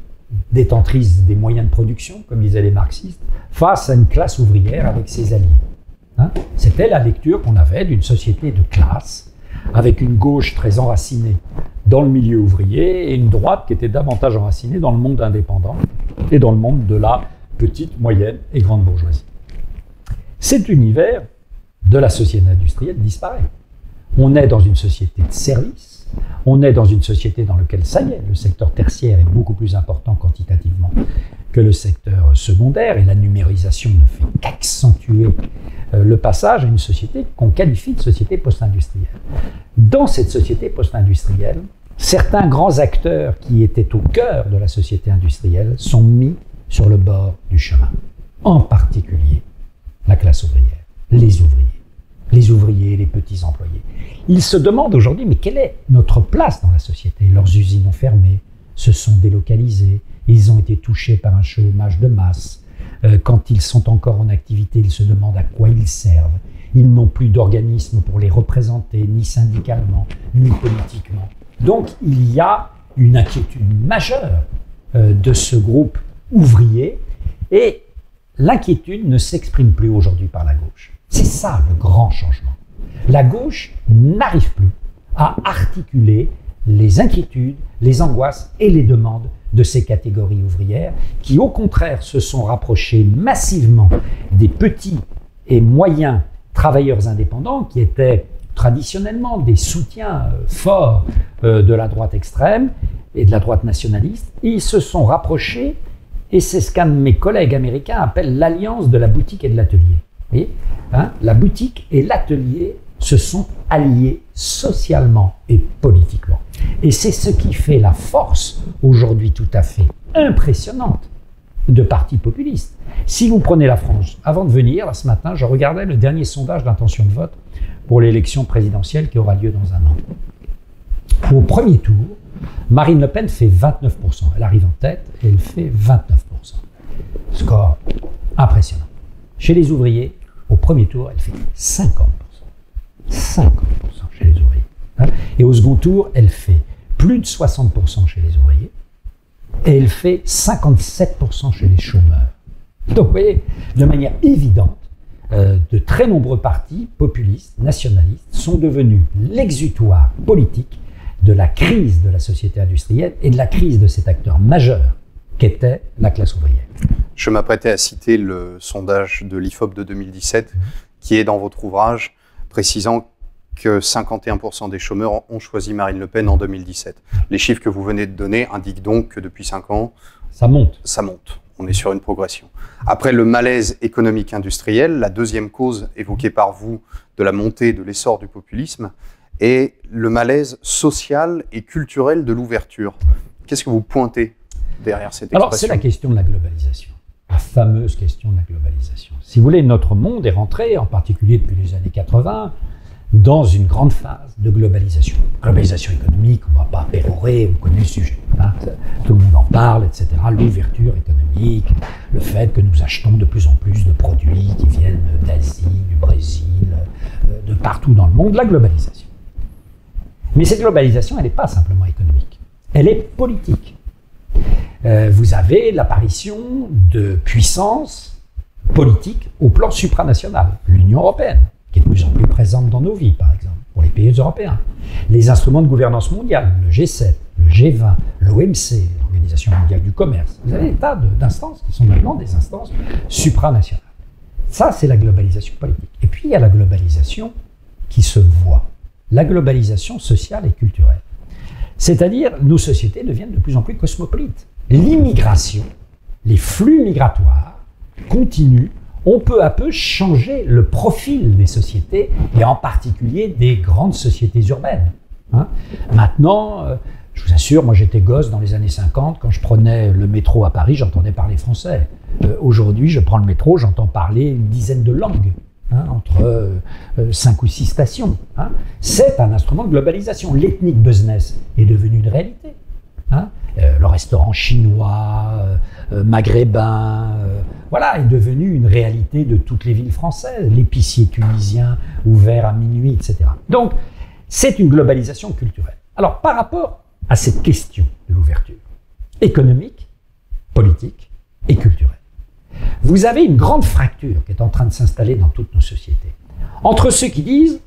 détentrice des moyens de production, comme disaient les marxistes, face à une classe ouvrière avec ses alliés. C'était la lecture qu'on avait d'une société de classe, avec une gauche très enracinée dans le milieu ouvrier et une droite qui était davantage enracinée dans le monde indépendant et dans le monde de la petite, moyenne et grande bourgeoisie. Cet univers de la société industrielle disparaît. On est dans une société de services, on est dans une société dans laquelle, ça y est, le secteur tertiaire est beaucoup plus important quantitativement que le secteur secondaire, et la numérisation ne fait qu'accentuer le passage à une société qu'on qualifie de société post-industrielle. Dans cette société post-industrielle, certains grands acteurs qui étaient au cœur de la société industrielle sont mis sur le bord du chemin. En particulier, la classe ouvrière, les ouvriers, les petits employés. Ils se demandent aujourd'hui, mais quelle est notre place dans la société? Leurs usines ont fermé, se sont délocalisés, ils ont été touchés par un chômage de masse. Quand ils sont encore en activité, ils se demandent à quoi ils servent. Ils n'ont plus d'organisme pour les représenter, ni syndicalement, ni politiquement. Donc il y a une inquiétude majeure de ce groupe ouvrier, et l'inquiétude ne s'exprime plus aujourd'hui par la gauche. C'est ça le grand changement. La gauche n'arrive plus à articuler les inquiétudes, les angoisses et les demandes de ces catégories ouvrières qui, au contraire, se sont rapprochées massivement des petits et moyens travailleurs indépendants qui étaient traditionnellement des soutiens forts de la droite extrême et de la droite nationaliste. Et ils se sont rapprochés, et c'est ce qu'un de mes collègues américains appelle l'alliance de la boutique et de l'atelier. Vous voyez, la boutique et l'atelier se sont alliés socialement et politiquement. Et c'est ce qui fait la force aujourd'hui tout à fait impressionnante de partis populistes. Si vous prenez la France, avant de venir, là, ce matin, je regardais le dernier sondage d'intention de vote pour l'élection présidentielle qui aura lieu dans un an. Au premier tour, Marine Le Pen fait 29%. Elle arrive en tête et elle fait 29%. Score impressionnant. Chez les ouvriers, au premier tour, elle fait 50%. 50% chez les ouvriers. Et au second tour, elle fait plus de 60% chez les ouvriers et elle fait 57% chez les chômeurs. Donc vous voyez, de manière évidente, de très nombreux partis populistes, nationalistes, sont devenus l'exutoire politique de la crise de la société industrielle et de la crise de cet acteur majeur qu'était la classe ouvrière. Je m'apprêtais à citer le sondage de l'IFOP de 2017 qui est dans votre ouvrage, précisant que 51% des chômeurs ont choisi Marine Le Pen en 2017. Les chiffres que vous venez de donner indiquent donc que depuis 5 ans, ça monte. Ça monte. On est sur une progression. Après le malaise économique industriel, la deuxième cause évoquée par vous de la montée de l'essor du populisme est le malaise social et culturel de l'ouverture. Qu'est-ce que vous pointez derrière cette expression? Alors, c'est la question de la globalisation. La fameuse question de la globalisation. Si vous voulez, notre monde est rentré, en particulier depuis les années 80, dans une grande phase de globalisation. Globalisation économique, on ne va pas pérorer, vous connaissez le sujet. Tout le monde en parle, etc. L'ouverture économique, le fait que nous achetons de plus en plus de produits qui viennent d'Asie, du Brésil, de partout dans le monde, la globalisation. Mais cette globalisation, elle n'est pas simplement économique, elle est politique. Vous avez l'apparition de puissances politiques au plan supranational. L'Union européenne, qui est de plus en plus présente dans nos vies, par exemple, pour les pays européens. Les instruments de gouvernance mondiale, le G7, le G20, l'OMC, l'Organisation mondiale du commerce. Vous avez des tas d'instances qui sont maintenant des instances supranationales. Ça, c'est la globalisation politique. Et puis, il y a la globalisation qui se voit. La globalisation sociale et culturelle. C'est-à-dire, nos sociétés deviennent de plus en plus cosmopolites. L'immigration, les flux migratoires continuent, ont peu à peu changé le profil des sociétés, et en particulier des grandes sociétés urbaines. Hein. Maintenant, je vous assure, moi j'étais gosse dans les années 50, quand je prenais le métro à Paris, j'entendais parler français. Aujourd'hui, je prends le métro, j'entends parler une dizaine de langues, hein, entre 5 ou 6 stations. Hein. C'est un instrument de globalisation. L'ethnic business est devenu une réalité. Hein. Le restaurant chinois, maghrébin, voilà, est devenu une réalité de toutes les villes françaises. L'épicier tunisien ouvert à minuit, etc. Donc, c'est une globalisation culturelle. Alors, par rapport à cette question de l'ouverture économique, politique et culturelle, vous avez une grande fracture qui est en train de s'installer dans toutes nos sociétés. Entre ceux qui disent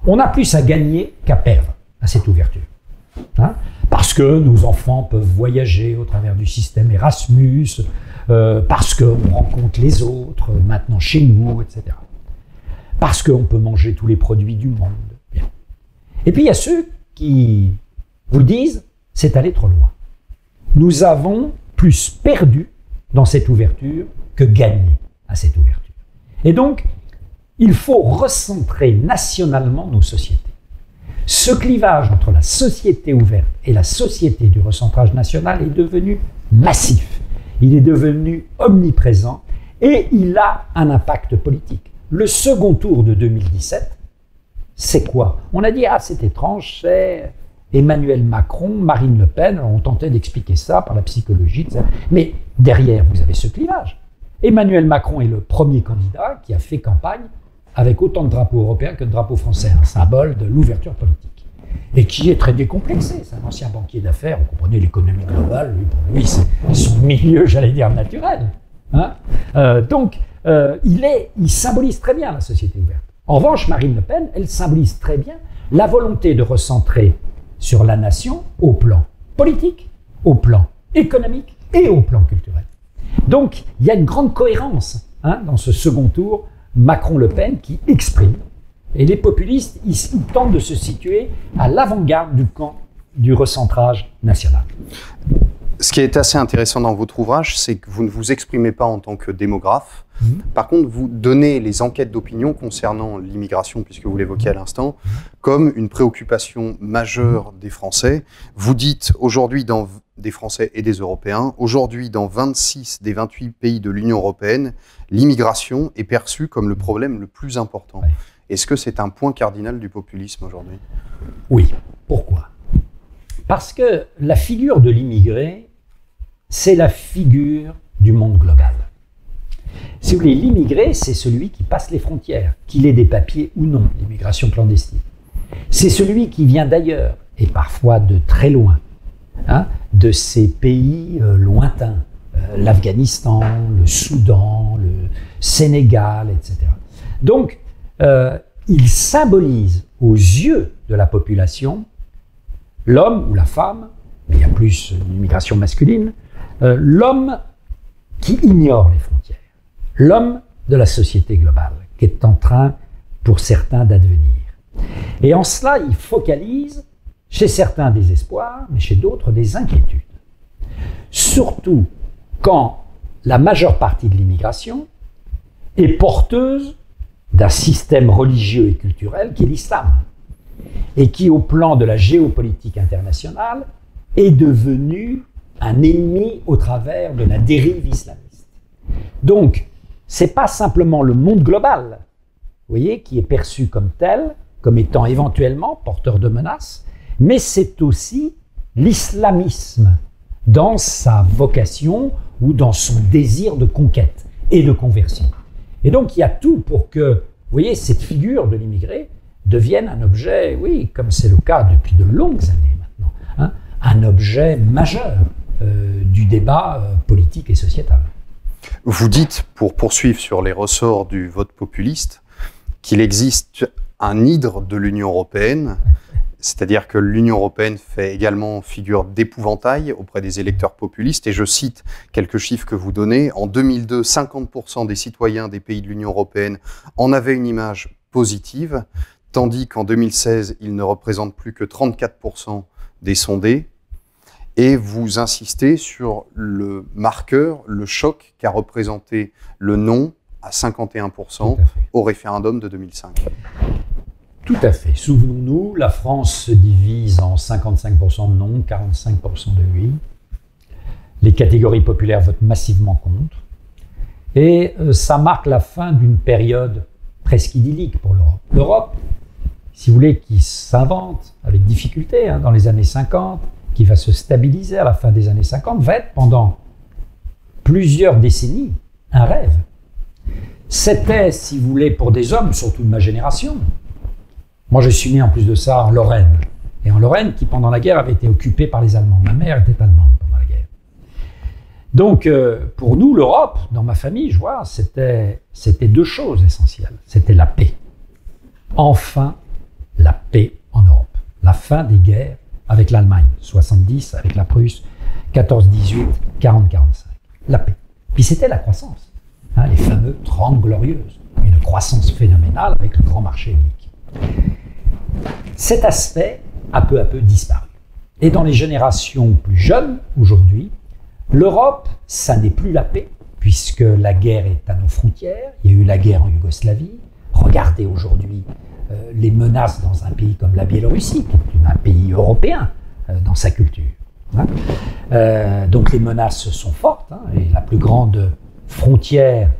on a plus à gagner qu'à perdre à cette ouverture. Hein, parce que nos enfants peuvent voyager au travers du système Erasmus, parce qu'on rencontre les autres maintenant chez nous, etc. Parce qu'on peut manger tous les produits du monde. Bien. Et puis il y a ceux qui vous disent c'est allé trop loin. Nous avons plus perdu dans cette ouverture que gagné à cette ouverture. Et donc, il faut recentrer nationalement nos sociétés. Ce clivage entre la société ouverte et la société du recentrage national est devenu massif. Il est devenu omniprésent et il a un impact politique. Le second tour de 2017, c'est quoi? On a dit, ah c'est étrange, c'est Emmanuel Macron, Marine Le Pen, on tentait d'expliquer ça par la psychologie, etc. Mais derrière, vous avez ce clivage. Emmanuel Macron est le premier candidat qui a fait campagne avec autant de drapeaux européens que de drapeaux français, un symbole de l'ouverture politique. Et qui est très décomplexé. C'est un ancien banquier d'affaires, vous comprenez l'économie globale, lui, pour lui, c'est son milieu, j'allais dire, naturel. Hein, donc, il symbolise très bien la société ouverte. En revanche, Marine Le Pen, elle symbolise très bien la volonté de recentrer sur la nation au plan politique, au plan économique et au plan culturel. Donc, il y a une grande cohérence dans ce second tour Macron-Le Pen qui exprime. Et les populistes, ils tentent de se situer à l'avant-garde du camp du recentrage national. Ce qui est assez intéressant dans votre ouvrage, c'est que vous ne vous exprimez pas en tant que démographe. Par contre, vous donnez les enquêtes d'opinion concernant l'immigration, puisque vous l'évoquiez à l'instant, comme une préoccupation majeure des Français. Vous dites aujourd'hui des Français et des Européens, aujourd'hui dans 26 des 28 pays de l'Union européenne, l'immigration est perçue comme le problème le plus important. Oui. Est-ce que c'est un point cardinal du populisme aujourd'hui? Oui. Pourquoi? Parce que la figure de l'immigré, c'est la figure du monde global. Si vous voulez, l'immigré, c'est celui qui passe les frontières, qu'il ait des papiers ou non, l'immigration clandestine. C'est celui qui vient d'ailleurs, et parfois de très loin, de ces pays lointains, l'Afghanistan, le Soudan, le Sénégal, etc. Donc, il symbolise aux yeux de la population l'homme ou la femme, mais il y a plus une immigration masculine, l'homme qui ignore les frontières, l'homme de la société globale, qui est en train, pour certains, d'advenir. Et en cela, il focalise chez certains des espoirs, mais chez d'autres des inquiétudes. Surtout quand la majeure partie de l'immigration est porteuse d'un système religieux et culturel qui est l'islam, et qui, au plan de la géopolitique internationale, est devenu un ennemi au travers de la dérive islamiste. Donc, ce n'est pas simplement le monde global, vous voyez, qui est perçu comme tel, comme étant éventuellement porteur de menaces, mais c'est aussi l'islamisme dans sa vocation ou dans son désir de conquête et de conversion. Et donc, il y a tout pour que, vous voyez, cette figure de l'immigré devienne un objet, oui, comme c'est le cas depuis de longues années maintenant, un objet majeur du débat politique et sociétal. Vous dites, pour poursuivre sur les ressorts du vote populiste, qu'il existe un hydre de l'Union européenne, c'est-à-dire que l'Union européenne fait également figure d'épouvantail auprès des électeurs populistes. Et je cite quelques chiffres que vous donnez. En 2002, 50% des citoyens des pays de l'Union européenne en avaient une image positive, tandis qu'en 2016, ils ne représentent plus que 34% des sondés. Et vous insistez sur le marqueur, le choc qu'a représenté le non à 51% au référendum de 2005. Tout à fait. Souvenons-nous, la France se divise en 55% de non, 45% de oui. Les catégories populaires votent massivement contre. Et ça marque la fin d'une période presque idyllique pour l'Europe. L'Europe, si vous voulez, qui s'invente avec difficulté dans les années 50, qui va se stabiliser à la fin des années 50, va être pendant plusieurs décennies un rêve. C'était, si vous voulez, pour des hommes, surtout de ma génération. Moi, je suis né en plus de ça en Lorraine. Et en Lorraine, qui pendant la guerre avait été occupée par les Allemands. Ma mère était allemande pendant la guerre. Donc, pour nous, l'Europe, dans ma famille, je vois, c'était deux choses essentielles. C'était la paix. Enfin, la paix en Europe. La fin des guerres avec l'Allemagne, 70, avec la Prusse, 14-18, 40-45. La paix. Puis c'était la croissance. Les fameux 30 glorieuses. Une croissance phénoménale avec le grand marché unique. Cet aspect a peu à peu disparu. Et dans les générations plus jeunes, aujourd'hui, l'Europe, ça n'est plus la paix, puisque la guerre est à nos frontières. Il y a eu la guerre en Yougoslavie. Regardez aujourd'hui les menaces dans un pays comme la Biélorussie, qui est un pays européen dans sa culture. Donc les menaces sont fortes, et la plus grande frontière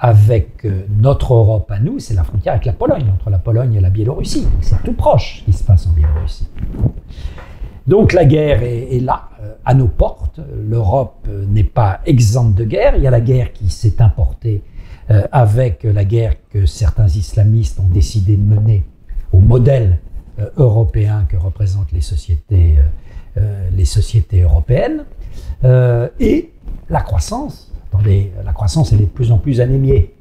avec notre Europe à nous, c'est la frontière avec la Pologne, entre la Pologne et la Biélorussie. C'est tout proche ce qui se passe en Biélorussie. Donc la guerre est là, à nos portes. L'Europe n'est pas exempte de guerre. Il y a la guerre qui s'est importée avec la guerre que certains islamistes ont décidé de mener au modèle européen que représentent les sociétés européennes. Et la croissance. Attendez, la croissance, elle est de plus en plus anémiée.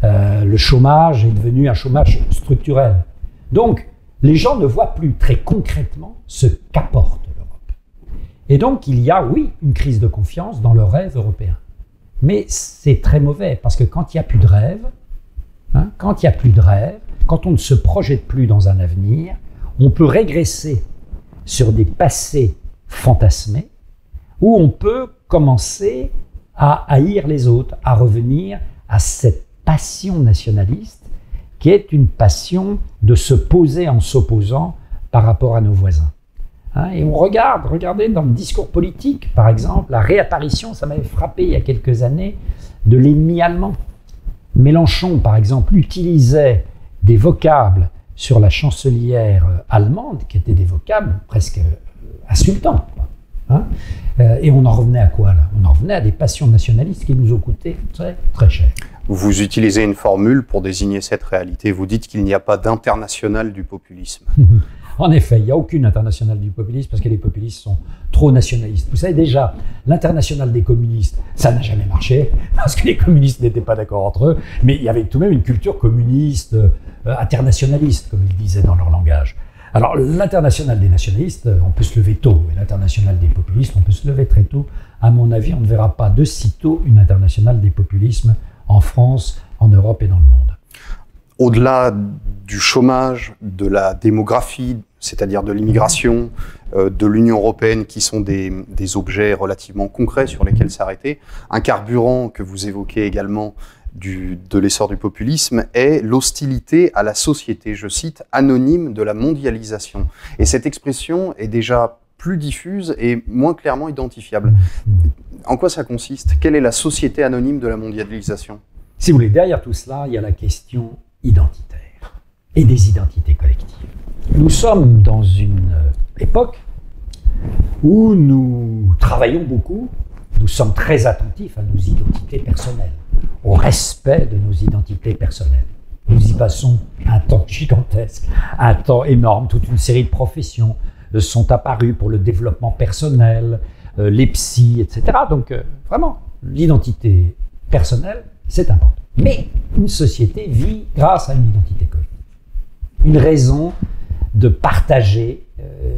Le chômage est devenu un chômage structurel. Donc, les gens ne voient plus très concrètement ce qu'apporte l'Europe. Et donc, il y a, oui, une crise de confiance dans le rêve européen. Mais c'est très mauvais, parce que quand il n'y a plus de rêve, quand on ne se projette plus dans un avenir, on peut régresser sur des passés fantasmés, où on peut commencer à haïr les autres, à revenir à cette passion nationaliste qui est une passion de se poser en s'opposant par rapport à nos voisins. Et on regardez dans le discours politique, par exemple, la réapparition, ça m'avait frappé il y a quelques années, de l'ennemi allemand. Mélenchon, par exemple, utilisait des vocables sur la chancelière allemande, qui étaient des vocables presque insultants. Et on en revenait à quoi là? On en revenait à des passions nationalistes qui nous ont coûté très très cher. Vous utilisez une formule pour désigner cette réalité. Vous dites qu'il n'y a pas d'international du populisme. En effet, il n'y a aucune internationale du populisme parce que les populistes sont trop nationalistes. Vous savez déjà, l'internationale des communistes, ça n'a jamais marché parce que les communistes n'étaient pas d'accord entre eux, mais il y avait tout de même une culture communiste, internationaliste, comme ils disaient dans leur langage. Alors, l'internationale des nationalistes, on peut se lever tôt, et l'internationale des populistes, on peut se lever très tôt. À mon avis, on ne verra pas de sitôt une internationale des populismes en France, en Europe et dans le monde. Au-delà du chômage, de la démographie, c'est-à-dire de l'immigration, de l'Union européenne, qui sont des objets relativement concrets sur lesquels s'arrêter, un carburant que vous évoquez également de l'essor du populisme est l'hostilité à la société, je cite, anonyme de la mondialisation. Et cette expression est déjà plus diffuse et moins clairement identifiable. En quoi ça consiste? Quelle est la société anonyme de la mondialisation? Si vous voulez, derrière tout cela, il y a la question identitaire et des identités collectives. Nous sommes dans une époque où nous travaillons beaucoup, nous sommes très attentifs à nos identités personnelles, au respect de nos identités personnelles. Nous y passons un temps gigantesque, un temps énorme, toute une série de professions sont apparues pour le développement personnel, les psys, etc. Donc vraiment, l'identité personnelle, c'est important. Mais une société vit grâce à une identité collective. Une raison de partager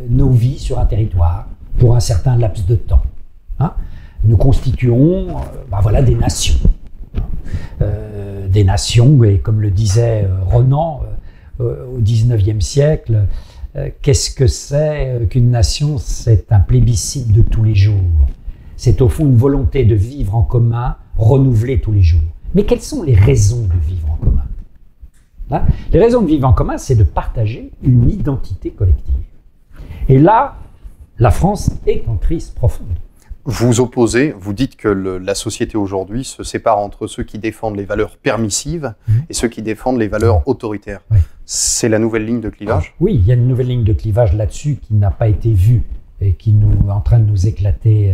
nos vies sur un territoire pour un certain laps de temps. Nous constituons des nations. Des nations, et comme le disait Renan au XIXe siècle, qu'est-ce que c'est qu'une nation? C'est un plébiscite de tous les jours. C'est au fond une volonté de vivre en commun, renouvelée tous les jours. Mais quelles sont les raisons de vivre en commun? Hein. Les raisons de vivre en commun, c'est de partager une identité collective. Et là, la France est en crise profonde. Vous opposez, vous dites que la société aujourd'hui se sépare entre ceux qui défendent les valeurs permissives et ceux qui défendent les valeurs autoritaires. Oui. C'est la nouvelle ligne de clivage ? Oui, il y a une nouvelle ligne de clivage là-dessus qui n'a pas été vue et qui est en train de nous éclater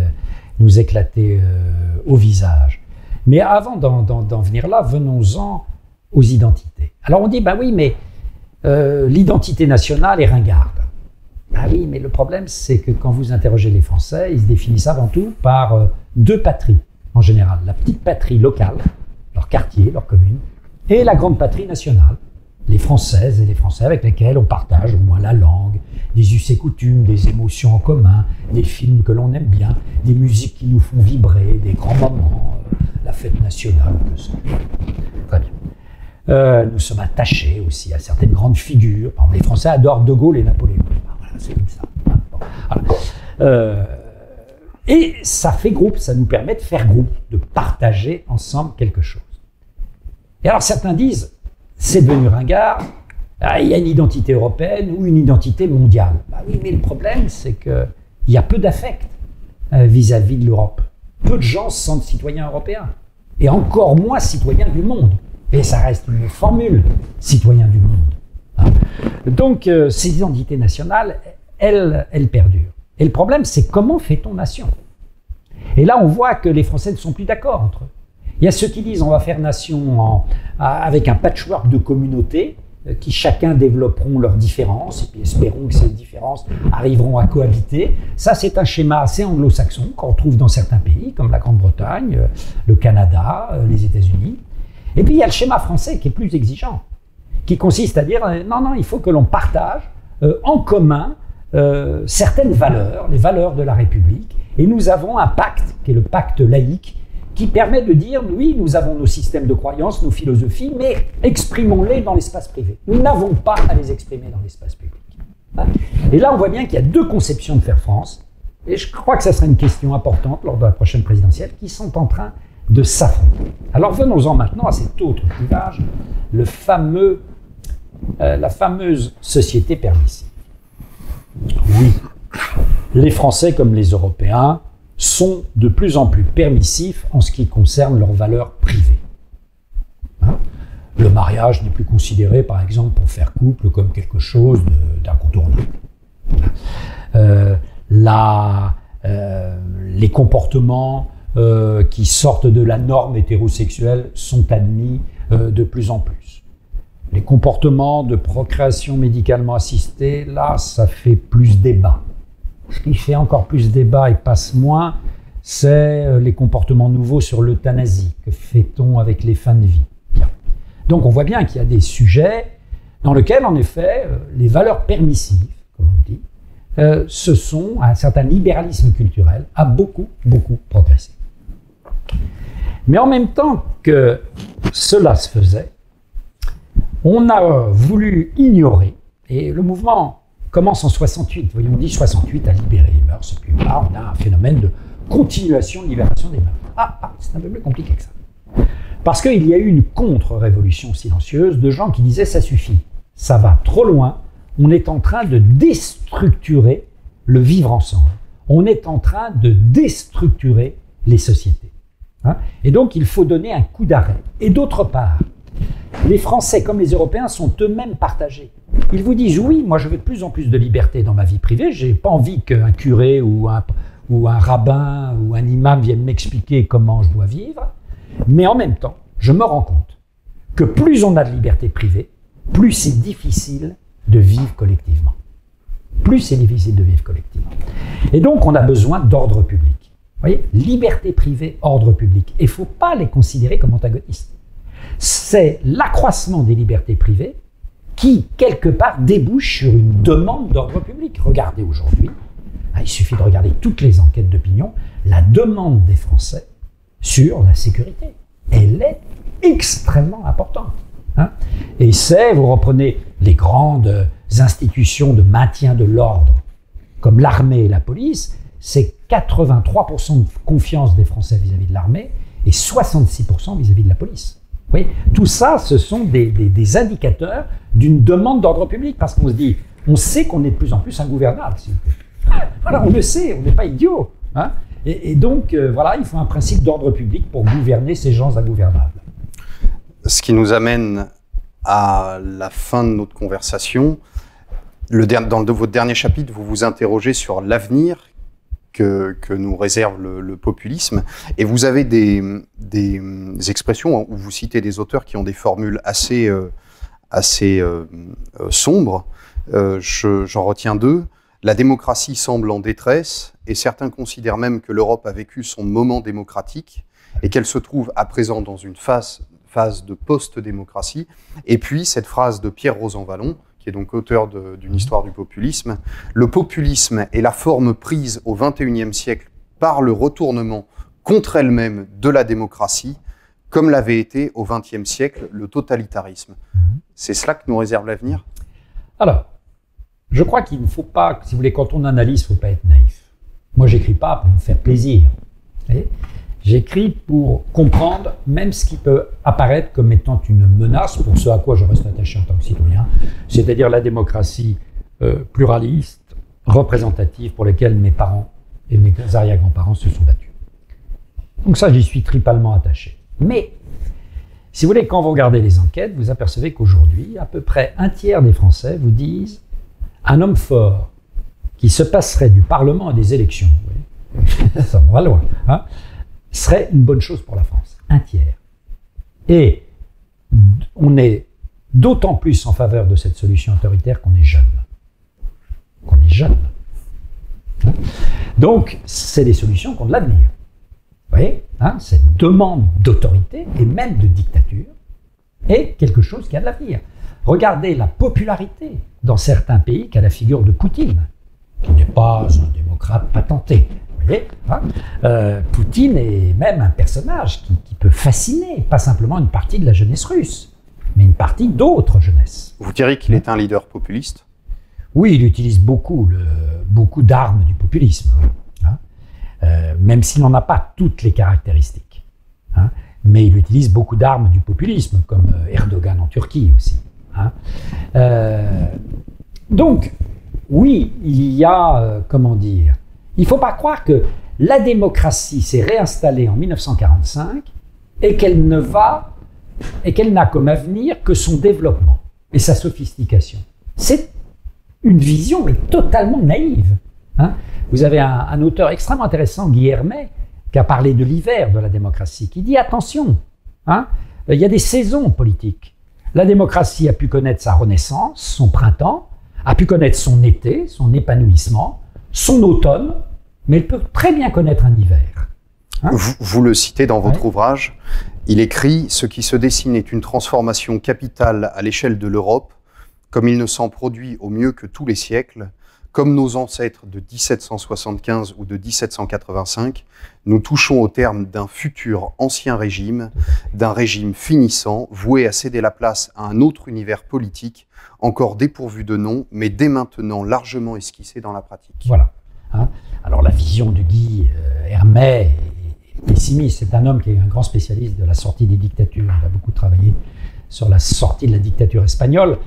au visage. Mais avant d'en venir là, venons-en aux identités. Alors on dit, bah oui, mais l'identité nationale est ringarde. Ah oui, mais le problème, c'est que quand vous interrogez les Français, ils se définissent avant tout par deux patries, en général. La petite patrie locale, leur quartier, leur commune, et la grande patrie nationale, les Françaises et les Français avec lesquels on partage au moins la langue, des us et coutumes, des émotions en commun, des films que l'on aime bien, des musiques qui nous font vibrer, des grands moments, la fête nationale, tout ça. Très bien. Nous sommes attachés aussi à certaines grandes figures. Par exemple, les Français adorent De Gaulle et Napoléon. C'est comme ça. Voilà. Et ça fait groupe, ça nous permet de faire groupe, de partager ensemble quelque chose. Et alors certains disent, c'est devenu ringard, il y a une identité européenne ou une identité mondiale. Bah oui, mais le problème, c'est qu'il y a peu d'affect vis-à-vis de l'Europe. Peu de gens se sentent citoyens européens, et encore moins citoyens du monde. Et ça reste une formule, citoyen du monde. Donc, ces identités nationales, elles perdurent. Et le problème, c'est comment fait-on nation ? Et là, on voit que les Français ne sont plus d'accord entre eux. Il y a ceux qui disent on va faire nation avec un patchwork de communautés qui chacun développeront leurs différences et puis espérons que ces différences arriveront à cohabiter. Ça, c'est un schéma assez anglo-saxon qu'on retrouve dans certains pays comme la Grande-Bretagne, le Canada, les États-Unis. Et puis, il y a le schéma français qui est plus exigeant, qui consiste à dire non, il faut que l'on partage en commun certaines valeurs, les valeurs de la République, et nous avons un pacte, qui est le pacte laïque, qui permet de dire, oui, nous avons nos systèmes de croyances, nos philosophies, mais exprimons-les dans l'espace privé. Nous n'avons pas à les exprimer dans l'espace public. Et là, on voit bien qu'il y a deux conceptions de faire France, et je crois que ça sera une question importante lors de la prochaine présidentielle, qui sont en train de s'affronter. Alors venons-en maintenant à cet autre clivage, la fameuse société permissive. Oui, les Français comme les Européens sont de plus en plus permissifs en ce qui concerne leurs valeurs privées. Le mariage n'est plus considéré, par exemple, pour faire couple, comme quelque chose d'incontournable. Les comportements qui sortent de la norme hétérosexuelle sont admis de plus en plus. Les comportements de procréation médicalement assistée, là, ça fait plus débat. Ce qui fait encore plus débat et passe moins, c'est les comportements nouveaux sur l'euthanasie. Que fait-on avec les fins de vie ? Bien. Donc on voit bien qu'il y a des sujets dans lesquels, en effet, les valeurs permissives, comme on dit, un certain libéralisme culturel a beaucoup progressé. Mais en même temps que cela se faisait, on a voulu ignorer, et le mouvement commence en 68, voyons, on dit 68 a libéré les mœurs, et puis là on a un phénomène de continuation de libération des mœurs. C'est un peu plus compliqué que ça. Parce qu'il y a eu une contre-révolution silencieuse de gens qui disaient ça suffit, ça va trop loin, on est en train de déstructurer le vivre ensemble, on est en train de déstructurer les sociétés. Et donc il faut donner un coup d'arrêt. Et d'autre part, les Français comme les Européens sont eux-mêmes partagés. Ils vous disent oui, moi je veux de plus en plus de liberté dans ma vie privée, j'ai pas envie qu'un curé ou un rabbin ou un imam vienne m'expliquer comment je dois vivre, mais en même temps, je me rends compte que plus on a de liberté privée, plus c'est difficile de vivre collectivement. Plus c'est difficile de vivre collectivement. Et donc on a besoin d'ordre public. Vous voyez, liberté privée, ordre public. Et il ne faut pas les considérer comme antagonistes. C'est l'accroissement des libertés privées qui, quelque part, débouche sur une demande d'ordre public. Regardez aujourd'hui, il suffit de regarder toutes les enquêtes d'opinion, la demande des Français sur la sécurité, elle est extrêmement importante. Et vous reprenez les grandes institutions de maintien de l'ordre, comme l'armée et la police, c'est 83% de confiance des Français vis-à-vis de l'armée et 66% vis-à-vis de la police. Oui, tout ça, ce sont des indicateurs d'une demande d'ordre public, parce qu'on se dit, on sait qu'on est de plus en plus ingouvernable, s'il vous plaît. Voilà, on le sait, on n'est pas idiot. Hein, et donc, voilà, il faut un principe d'ordre public pour gouverner ces gens ingouvernables. Ce qui nous amène à la fin de notre conversation. Dans votre dernier chapitre, vous vous interrogez sur l'avenir que nous réserve le populisme. Et vous avez des expressions où vous citez des auteurs qui ont des formules assez sombres. J'en retiens deux. La démocratie semble en détresse et certains considèrent même que l'Europe a vécu son moment démocratique et qu'elle se trouve à présent dans une phase de post-démocratie. Et puis cette phrase de Pierre Rosanvallon, qui est donc auteur d'une histoire du populisme. Le populisme est la forme prise au XXIe siècle par le retournement contre elle-même de la démocratie, comme l'avait été au XXe siècle le totalitarisme. C'est cela que nous réserve l'avenir? Alors, je crois qu'il ne faut pas, si vous voulez, quand on analyse, il ne faut pas être naïf. Moi, j'écris pas pour me faire plaisir. J'écris pour comprendre même ce qui peut apparaître comme étant une menace pour ce à quoi je reste attaché en tant que citoyen, c'est-à-dire la démocratie pluraliste, représentative, pour laquelle mes parents et mes arrière-grands-parents se sont battus. Donc ça, j'y suis triplement attaché. Mais, si vous voulez, quand vous regardez les enquêtes, vous apercevez qu'aujourd'hui, à peu près un tiers des Français vous disent un homme fort qui se passerait du Parlement à des élections, vous voyez, ça va loin, hein, serait une bonne chose pour la France. Un tiers. Et on est d'autant plus en faveur de cette solution autoritaire qu'on est jeune. Qu'on est jeune. Donc, c'est des solutions qui ont de l'avenir. Vous voyez, hein, cette demande d'autorité et même de dictature est quelque chose qui a de l'avenir. Regardez la popularité dans certains pays qu'a la figure de Poutine, qui n'est pas un démocrate patenté. Vous voyez, hein, Poutine est même un personnage qui peut fasciner, pas simplement une partie de la jeunesse russe, mais une partie d'autres jeunesses. Vous diriez qu'il est un leader populiste? Oui, il utilise beaucoup d'armes du populisme, hein, même s'il n'en a pas toutes les caractéristiques. Hein, mais il utilise beaucoup d'armes du populisme, comme Erdogan en Turquie aussi. Hein. Donc, oui, il y a, comment dire, il ne faut pas croire que la démocratie s'est réinstallée en 1945 et qu'elle n'a comme avenir que son développement et sa sophistication. C'est une vision, mais totalement naïve. Hein. Vous avez un auteur extrêmement intéressant, Guy Hermet, qui a parlé de l'hiver de la démocratie, qui dit attention, hein, il y a des saisons politiques. La démocratie a pu connaître sa renaissance, son printemps, a pu connaître son été, son épanouissement, son automne, mais elle peut très bien connaître un hiver. Hein? Vous le citez dans votre ouvrage, il écrit « Ce qui se dessine est une transformation capitale à l'échelle de l'Europe, comme il ne s'en produit au mieux que tous les siècles, comme nos ancêtres de 1775 ou de 1785, nous touchons au terme d'un futur ancien régime, d'un régime finissant, voué à céder la place à un autre univers politique, encore dépourvu de nom, mais dès maintenant largement esquissé dans la pratique. » Voilà. Hein. Alors la vision de Guy Hermet est pessimiste. C'est un homme qui est un grand spécialiste de la sortie des dictatures. Il a beaucoup travaillé sur la sortie de la dictature espagnole.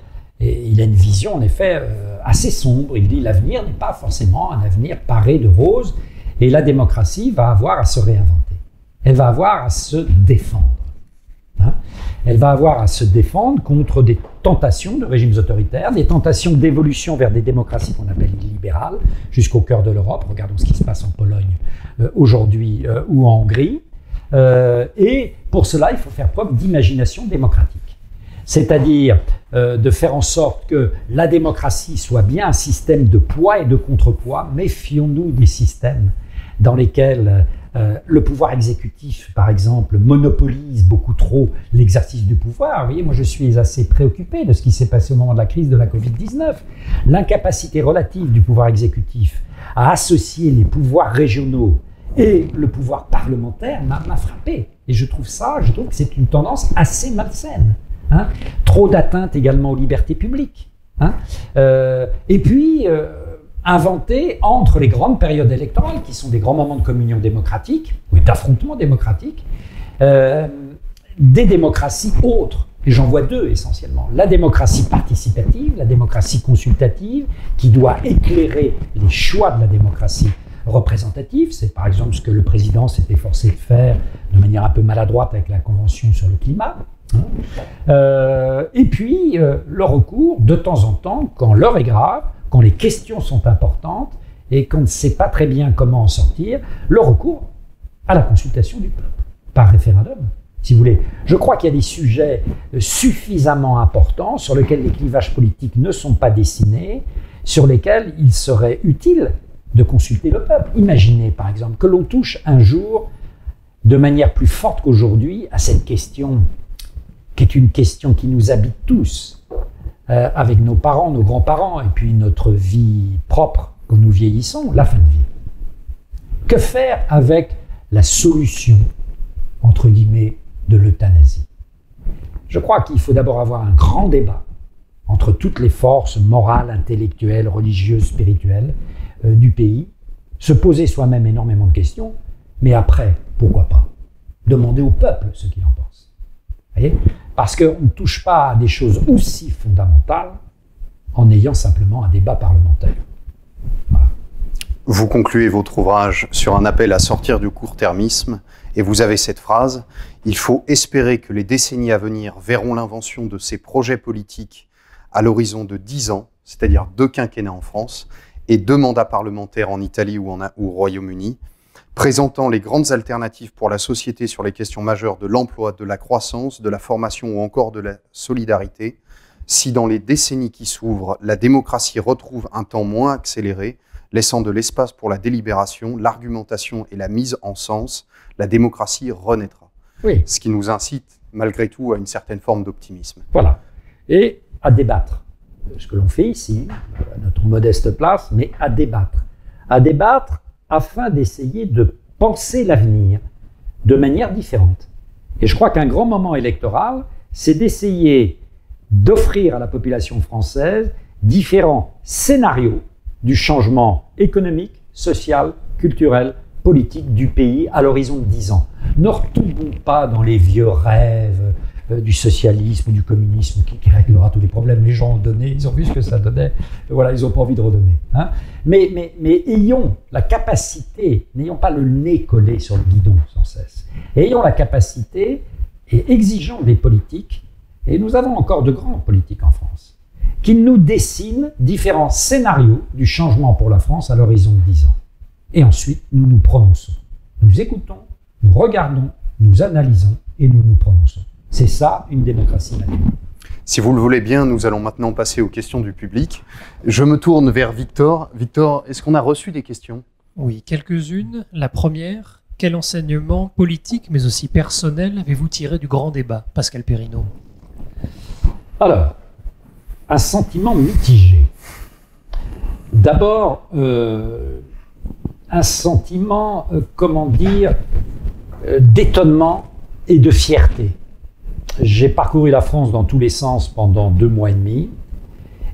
Et il a une vision, en effet, assez sombre. Il dit l'avenir n'est pas forcément un avenir paré de roses. Et la démocratie va avoir à se réinventer. Elle va avoir à se défendre. Hein. Elle va avoir à se défendre contre des tentations de régimes autoritaires, des tentations d'évolution vers des démocraties qu'on appelle libérales, jusqu'au cœur de l'Europe. Regardons ce qui se passe en Pologne aujourd'hui ou en Hongrie. Et pour cela, il faut faire preuve d'imagination démocratique. C'est-à-dire de faire en sorte que la démocratie soit bien un système de poids et de contrepoids. Méfions-nous des systèmes dans lesquels le pouvoir exécutif, par exemple, monopolise beaucoup trop l'exercice du pouvoir. Vous voyez, moi je suis assez préoccupé de ce qui s'est passé au moment de la crise de la Covid-19. L'incapacité relative du pouvoir exécutif à associer les pouvoirs régionaux et le pouvoir parlementaire m'a frappé. Et je trouve que c'est une tendance assez malsaine. Hein. Trop d'atteinte également aux libertés publiques. Hein. Et puis, inventer entre les grandes périodes électorales, qui sont des grands moments de communion démocratique, ou d'affrontement démocratique, des démocraties autres. Et j'en vois deux essentiellement. La démocratie participative, la démocratie consultative, qui doit éclairer les choix de la démocratie représentative. C'est par exemple ce que le président s'est efforcé de faire de manière un peu maladroite avec la Convention sur le climat. Et puis le recours, de temps en temps, quand l'heure est grave, quand les questions sont importantes et qu'on ne sait pas très bien comment en sortir, le recours à la consultation du peuple, par référendum. Si vous voulez. Je crois qu'il y a des sujets suffisamment importants sur lesquels les clivages politiques ne sont pas dessinés, sur lesquels il serait utile de consulter le peuple. Imaginez par exemple que l'on touche un jour de manière plus forte qu'aujourd'hui à cette question qui est une question qui nous habite tous, avec nos parents, nos grands-parents, et puis notre vie propre quand nous vieillissons, la fin de vie. Que faire avec la solution, entre guillemets, de l'euthanasie? Je crois qu'il faut d'abord avoir un grand débat entre toutes les forces morales, intellectuelles, religieuses, spirituelles du pays, se poser soi-même énormément de questions, mais après, pourquoi pas demander au peuple ce qu'il en pense. Vous voyez ? Parce qu'on ne touche pas à des choses aussi fondamentales en ayant simplement un débat parlementaire. Voilà. Vous concluez votre ouvrage sur un appel à sortir du court-termisme et vous avez cette phrase « Il faut espérer que les décennies à venir verront l'invention de ces projets politiques à l'horizon de 10 ans, c'est-à-dire 2 quinquennats en France et 2 mandats parlementaires en Italie ou au Royaume-Uni, présentant les grandes alternatives pour la société sur les questions majeures de l'emploi, de la croissance, de la formation ou encore de la solidarité. Si dans les décennies qui s'ouvrent, la démocratie retrouve un temps moins accéléré, laissant de l'espace pour la délibération, l'argumentation et la mise en sens, la démocratie renaîtra. » Oui. Ce qui nous incite malgré tout à une certaine forme d'optimisme. Voilà. Et à débattre. Ce que l'on fait ici, à notre modeste place, mais à débattre. À débattre afin d'essayer de penser l'avenir de manière différente. Et je crois qu'un grand moment électoral, c'est d'essayer d'offrir à la population française différents scénarios du changement économique, social, culturel, politique du pays à l'horizon de 10 ans. Ne retombons pas dans les vieux rêves du socialisme ou du communisme qui réglera tous les problèmes. Les gens ont donné, ils ont vu ce que ça donnait, voilà, ils n'ont pas envie de redonner. Hein. Mais ayons la capacité, n'ayons pas le nez collé sur le guidon sans cesse, ayons la capacité et exigeons des politiques, et nous avons encore de grands politiques en France, qui nous dessinent différents scénarios du changement pour la France à l'horizon de 10 ans. Et ensuite, nous nous prononçons. Nous écoutons, nous regardons, nous analysons et nous nous prononçons. C'est ça, une démocratie mature. Si vous le voulez bien, nous allons maintenant passer aux questions du public. Je me tourne vers Victor. Victor, est-ce qu'on a reçu des questions ? Oui, quelques-unes. La première, quel enseignement politique, mais aussi personnel, avez-vous tiré du grand débat, Pascal Perrineau ? Alors, un sentiment mitigé. D'abord, un sentiment, d'étonnement et de fierté. J'ai parcouru la France dans tous les sens pendant 2 mois et demi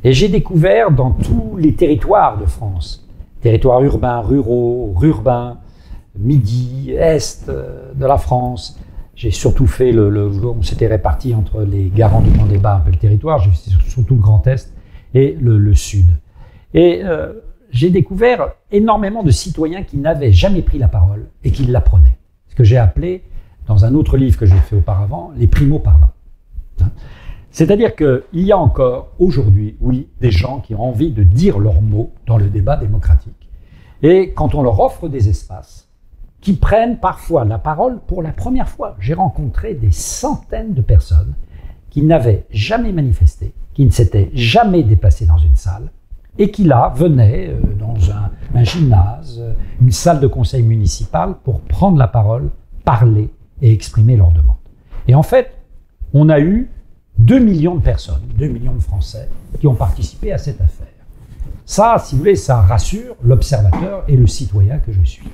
et j'ai découvert dans tous les territoires de France, territoires urbains, ruraux, rurbains, midi, est de la France. J'ai surtout fait on s'était répartis entre les garants du grand débat un peu le territoire, j'ai fait surtout le Grand Est et le Sud. Et j'ai découvert énormément de citoyens qui n'avaient jamais pris la parole et qui la prenaient. Ce que j'ai appelé, dans un autre livre que j'ai fait auparavant, les primo-parlants. C'est-à-dire qu'il y a encore aujourd'hui, oui, des gens qui ont envie de dire leurs mots dans le débat démocratique. Et quand on leur offre des espaces, qui prennent parfois la parole pour la première fois. J'ai rencontré des centaines de personnes qui n'avaient jamais manifesté, qui ne s'étaient jamais déplacées dans une salle, et qui là venaient dans un gymnase, une salle de conseil municipal pour prendre la parole, parler et exprimer leurs demandes. Et en fait, on a eu 2 millions de personnes, 2 millions de Français qui ont participé à cette affaire. Ça, si vous voulez, ça rassure l'observateur et le citoyen que je suis.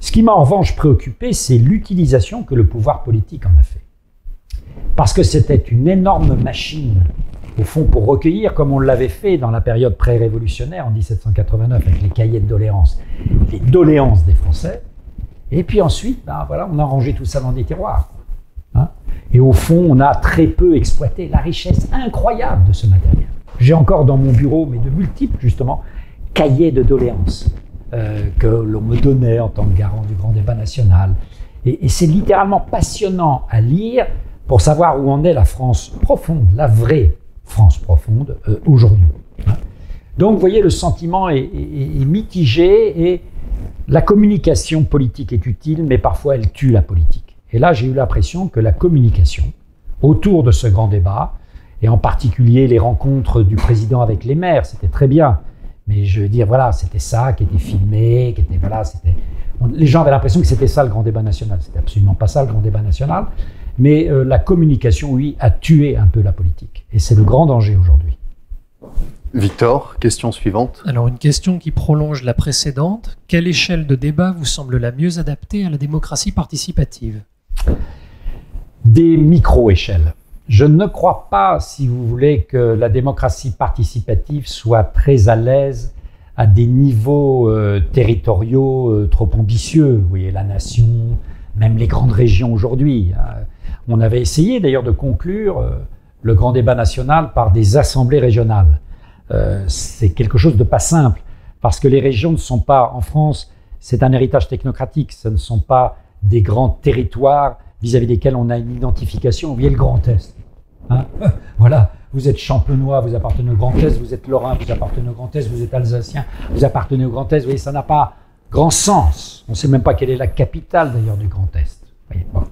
Ce qui m'a en revanche préoccupé, c'est l'utilisation que le pouvoir politique en a fait. Parce que c'était une énorme machine, au fond, pour recueillir, comme on l'avait fait dans la période pré-révolutionnaire en 1789 avec les cahiers de doléances, les doléances des Français. Et puis ensuite, on a rangé tout ça dans des tiroirs. Et au fond, on a très peu exploité la richesse incroyable de ce matériel. J'ai encore dans mon bureau, mais de multiples, justement, cahiers de doléances que l'on me donnait en tant que garant du grand débat national. Et c'est littéralement passionnant à lire pour savoir où en est la France profonde, la vraie France profonde aujourd'hui. Donc, vous voyez, le sentiment est mitigé et la communication politique est utile, mais parfois elle tue la politique. Et là, j'ai eu l'impression que la communication autour de ce grand débat, et en particulier les rencontres du président avec les maires, c'était très bien. Mais je veux dire, voilà, c'était ça qui était filmé, qui était, voilà, c'était... Les gens avaient l'impression que c'était ça le grand débat national. C'était absolument pas ça le grand débat national. Mais la communication, oui, a tué un peu la politique. Et c'est le grand danger aujourd'hui. Victor, question suivante. Alors, une question qui prolonge la précédente. Quelle échelle de débat vous semble la mieux adaptée à la démocratie participative ? Des micro-échelles. Je ne crois pas, si vous voulez, que la démocratie participative soit très à l'aise à des niveaux territoriaux trop ambitieux. Vous voyez, la nation, même les grandes régions aujourd'hui. On avait essayé d'ailleurs de conclure le grand débat national par des assemblées régionales. C'est quelque chose de pas simple, parce que les régions ne sont pas, en France, c'est un héritage technocratique, ce ne sont pas des grands territoires vis-à-vis desquels on a une identification. Vous voyez le Grand Est. Hein, voilà, vous êtes champenois, vous appartenez au Grand Est, vous êtes lorrain, vous appartenez au Grand Est, vous êtes alsacien, vous appartenez au Grand Est. Vous voyez, ça n'a pas grand sens. On ne sait même pas quelle est la capitale d'ailleurs du Grand Est. Vous voyez, bon.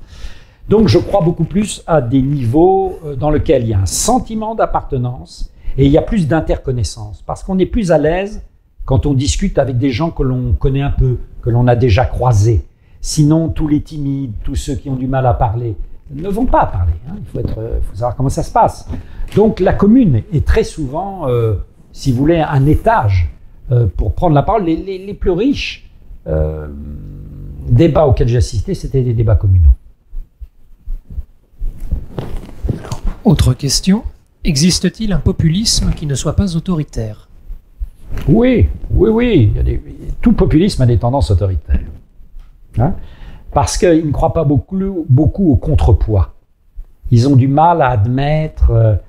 Donc je crois beaucoup plus à des niveaux dans lesquels il y a un sentiment d'appartenance et il y a plus d'interconnaissance, parce qu'on est plus à l'aise quand on discute avec des gens que l'on connaît un peu, que l'on a déjà croisés. Sinon, tous les timides, tous ceux qui ont du mal à parler, ne vont pas parler. Hein. Il faut savoir comment ça se passe. Donc la commune est très souvent, si vous voulez, un étage pour prendre la parole. Les plus riches débats auxquels j'ai assisté, c'était des débats communaux. Autre question. Existe-t-il un populisme qui ne soit pas autoritaire ? Oui. Tout populisme a des tendances autoritaires. Hein, parce qu'ils ne croient pas beaucoup au contrepoids. Ils ont du mal à admettre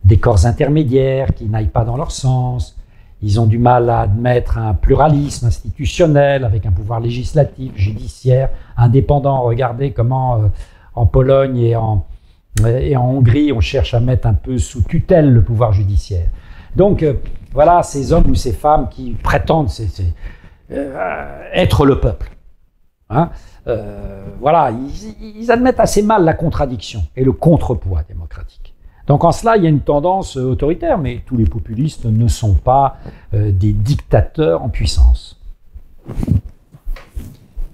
des corps intermédiaires qui n'aillent pas dans leur sens. Ils ont du mal à admettre un pluralisme institutionnel avec un pouvoir législatif, judiciaire, indépendant. Regardez comment en Pologne et en Hongrie, on cherche à mettre un peu sous tutelle le pouvoir judiciaire. Donc voilà, ces hommes ou ces femmes qui prétendent être le peuple. Hein, voilà, ils admettent assez mal la contradiction et le contrepoids démocratique. Donc en cela, il y a une tendance autoritaire, mais tous les populistes ne sont pas des dictateurs en puissance.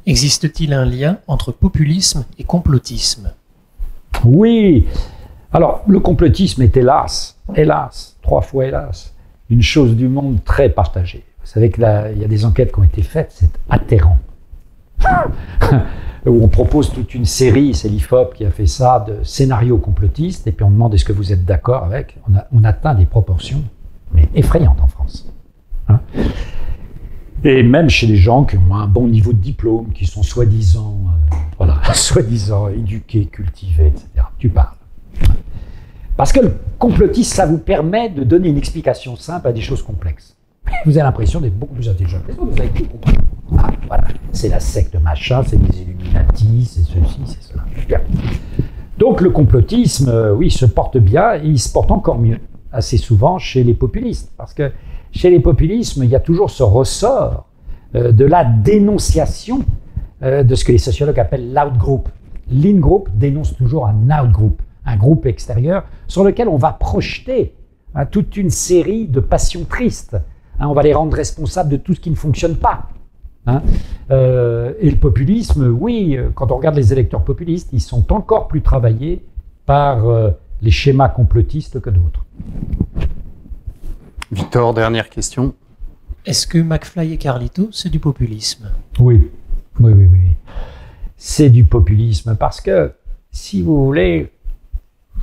Existe-t-il un lien entre populisme et complotisme ? Oui. Alors, le complotisme est hélas, 3 fois hélas, une chose du monde très partagée. Vous savez qu'il y a des enquêtes qui ont été faites, c'est atterrant. Où on propose toute une série, c'est l'IFOP qui a fait ça, de scénarios complotistes, et puis on demande est-ce que vous êtes d'accord avec. On atteint des proportions mais effrayantes en France. Hein, et même chez les gens qui ont un bon niveau de diplôme, qui sont soi-disant éduqués, cultivés, etc. Tu parles. Parce que le complotisme, ça vous permet de donner une explication simple à des choses complexes. Vous avez l'impression d'être beaucoup plus intelligent. Vous avez tout compris. Ah, voilà, c'est la secte machin, c'est les Illuminati, c'est ceci, c'est cela. Bien. Donc le complotisme, oui, se porte bien et il se porte encore mieux, assez souvent chez les populistes. Parce que chez les populismes, il y a toujours ce ressort de la dénonciation de ce que les sociologues appellent l'outgroup. L'in-group dénonce toujours un outgroup, un groupe extérieur sur lequel on va projeter toute une série de passions tristes. On va les rendre responsables de tout ce qui ne fonctionne pas. Et le populisme, oui, quand on regarde les électeurs populistes, ils sont encore plus travaillés par les schémas complotistes que d'autres. Victor, dernière question. Est-ce que McFly et Carlito, c'est du populisme ? Oui. C'est du populisme parce que, si vous voulez,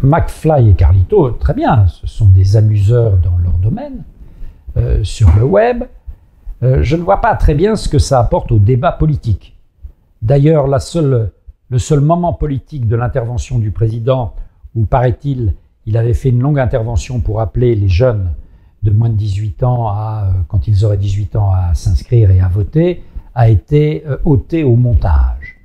McFly et Carlito, très bien, ce sont des amuseurs dans leur domaine, sur le web. Je ne vois pas très bien ce que ça apporte au débat politique. D'ailleurs, la seule le seul moment politique de l'intervention du président où, paraît-il, il avait fait une longue intervention pour appeler les jeunes de moins de 18 ans, quand ils auraient 18 ans, à s'inscrire et à voter, a été ôté au montage.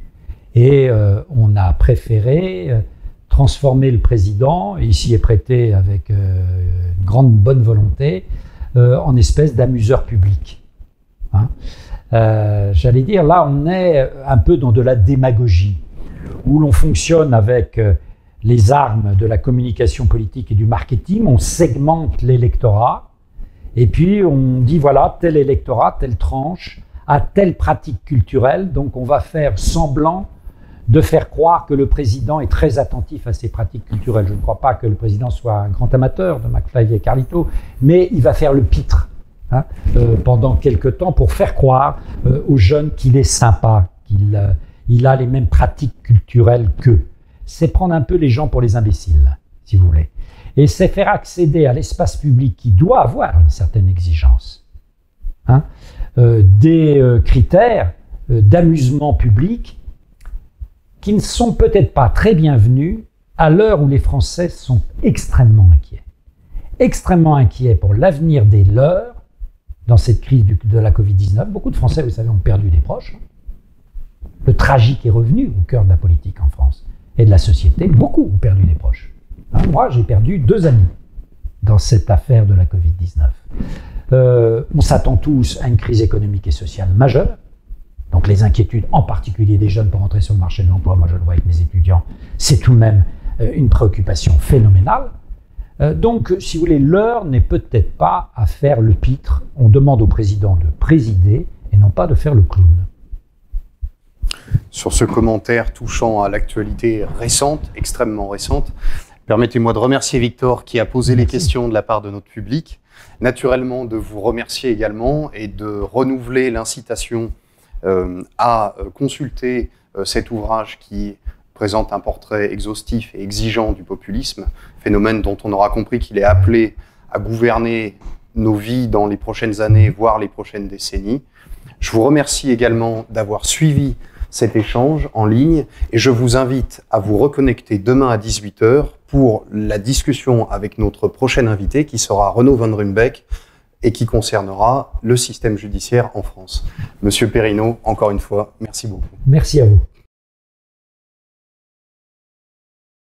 Et on a préféré transformer le président, et il s'y est prêté avec une grande bonne volonté, en espèce d'amuseur public. Hein. J'allais dire, là on est un peu dans de la démagogie, où l'on fonctionne avec les armes de la communication politique et du marketing, on segmente l'électorat, et puis on dit voilà, tel électorat, telle tranche, a telle pratique culturelle, donc on va faire semblant de faire croire que le président est très attentif à ses pratiques culturelles. Je ne crois pas que le président soit un grand amateur de McFly et Carlito, mais il va faire le pitre pendant quelque temps pour faire croire aux jeunes qu'il est sympa, qu'il a les mêmes pratiques culturelles qu'eux. C'est prendre un peu les gens pour les imbéciles, si vous voulez. Et c'est faire accéder à l'espace public qui doit avoir une certaine exigence, des critères d'amusement public qui ne sont peut-être pas très bienvenus à l'heure où les Français sont extrêmement inquiets. Extrêmement inquiets pour l'avenir des leurs dans cette crise de la Covid-19. Beaucoup de Français, vous savez, ont perdu des proches. Le tragique est revenu au cœur de la politique en France et de la société. Beaucoup ont perdu des proches. Moi, j'ai perdu 2 amis dans cette affaire de la Covid-19. On s'attend tous à une crise économique et sociale majeure. Donc les inquiétudes, en particulier des jeunes pour entrer sur le marché de l'emploi, moi je le vois avec mes étudiants, c'est tout de même une préoccupation phénoménale. Donc, si vous voulez, l'heure n'est peut-être pas à faire le pitre. On demande au président de présider et non pas de faire le clown. Sur ce commentaire touchant à l'actualité récente, extrêmement récente, permettez-moi de remercier Victor qui a posé les questions de la part de notre public. Naturellement, de vous remercier également et de renouveler l'incitation à consulter cet ouvrage qui présente un portrait exhaustif et exigeant du populisme, phénomène dont on aura compris qu'il est appelé à gouverner nos vies dans les prochaines années, voire les prochaines décennies. Je vous remercie également d'avoir suivi cet échange en ligne et je vous invite à vous reconnecter demain à 18 h pour la discussion avec notre prochain invité qui sera Renaud Van Ruymbeck et qui concernera le système judiciaire en France. Monsieur Perrineau, encore une fois, merci beaucoup. Merci à vous.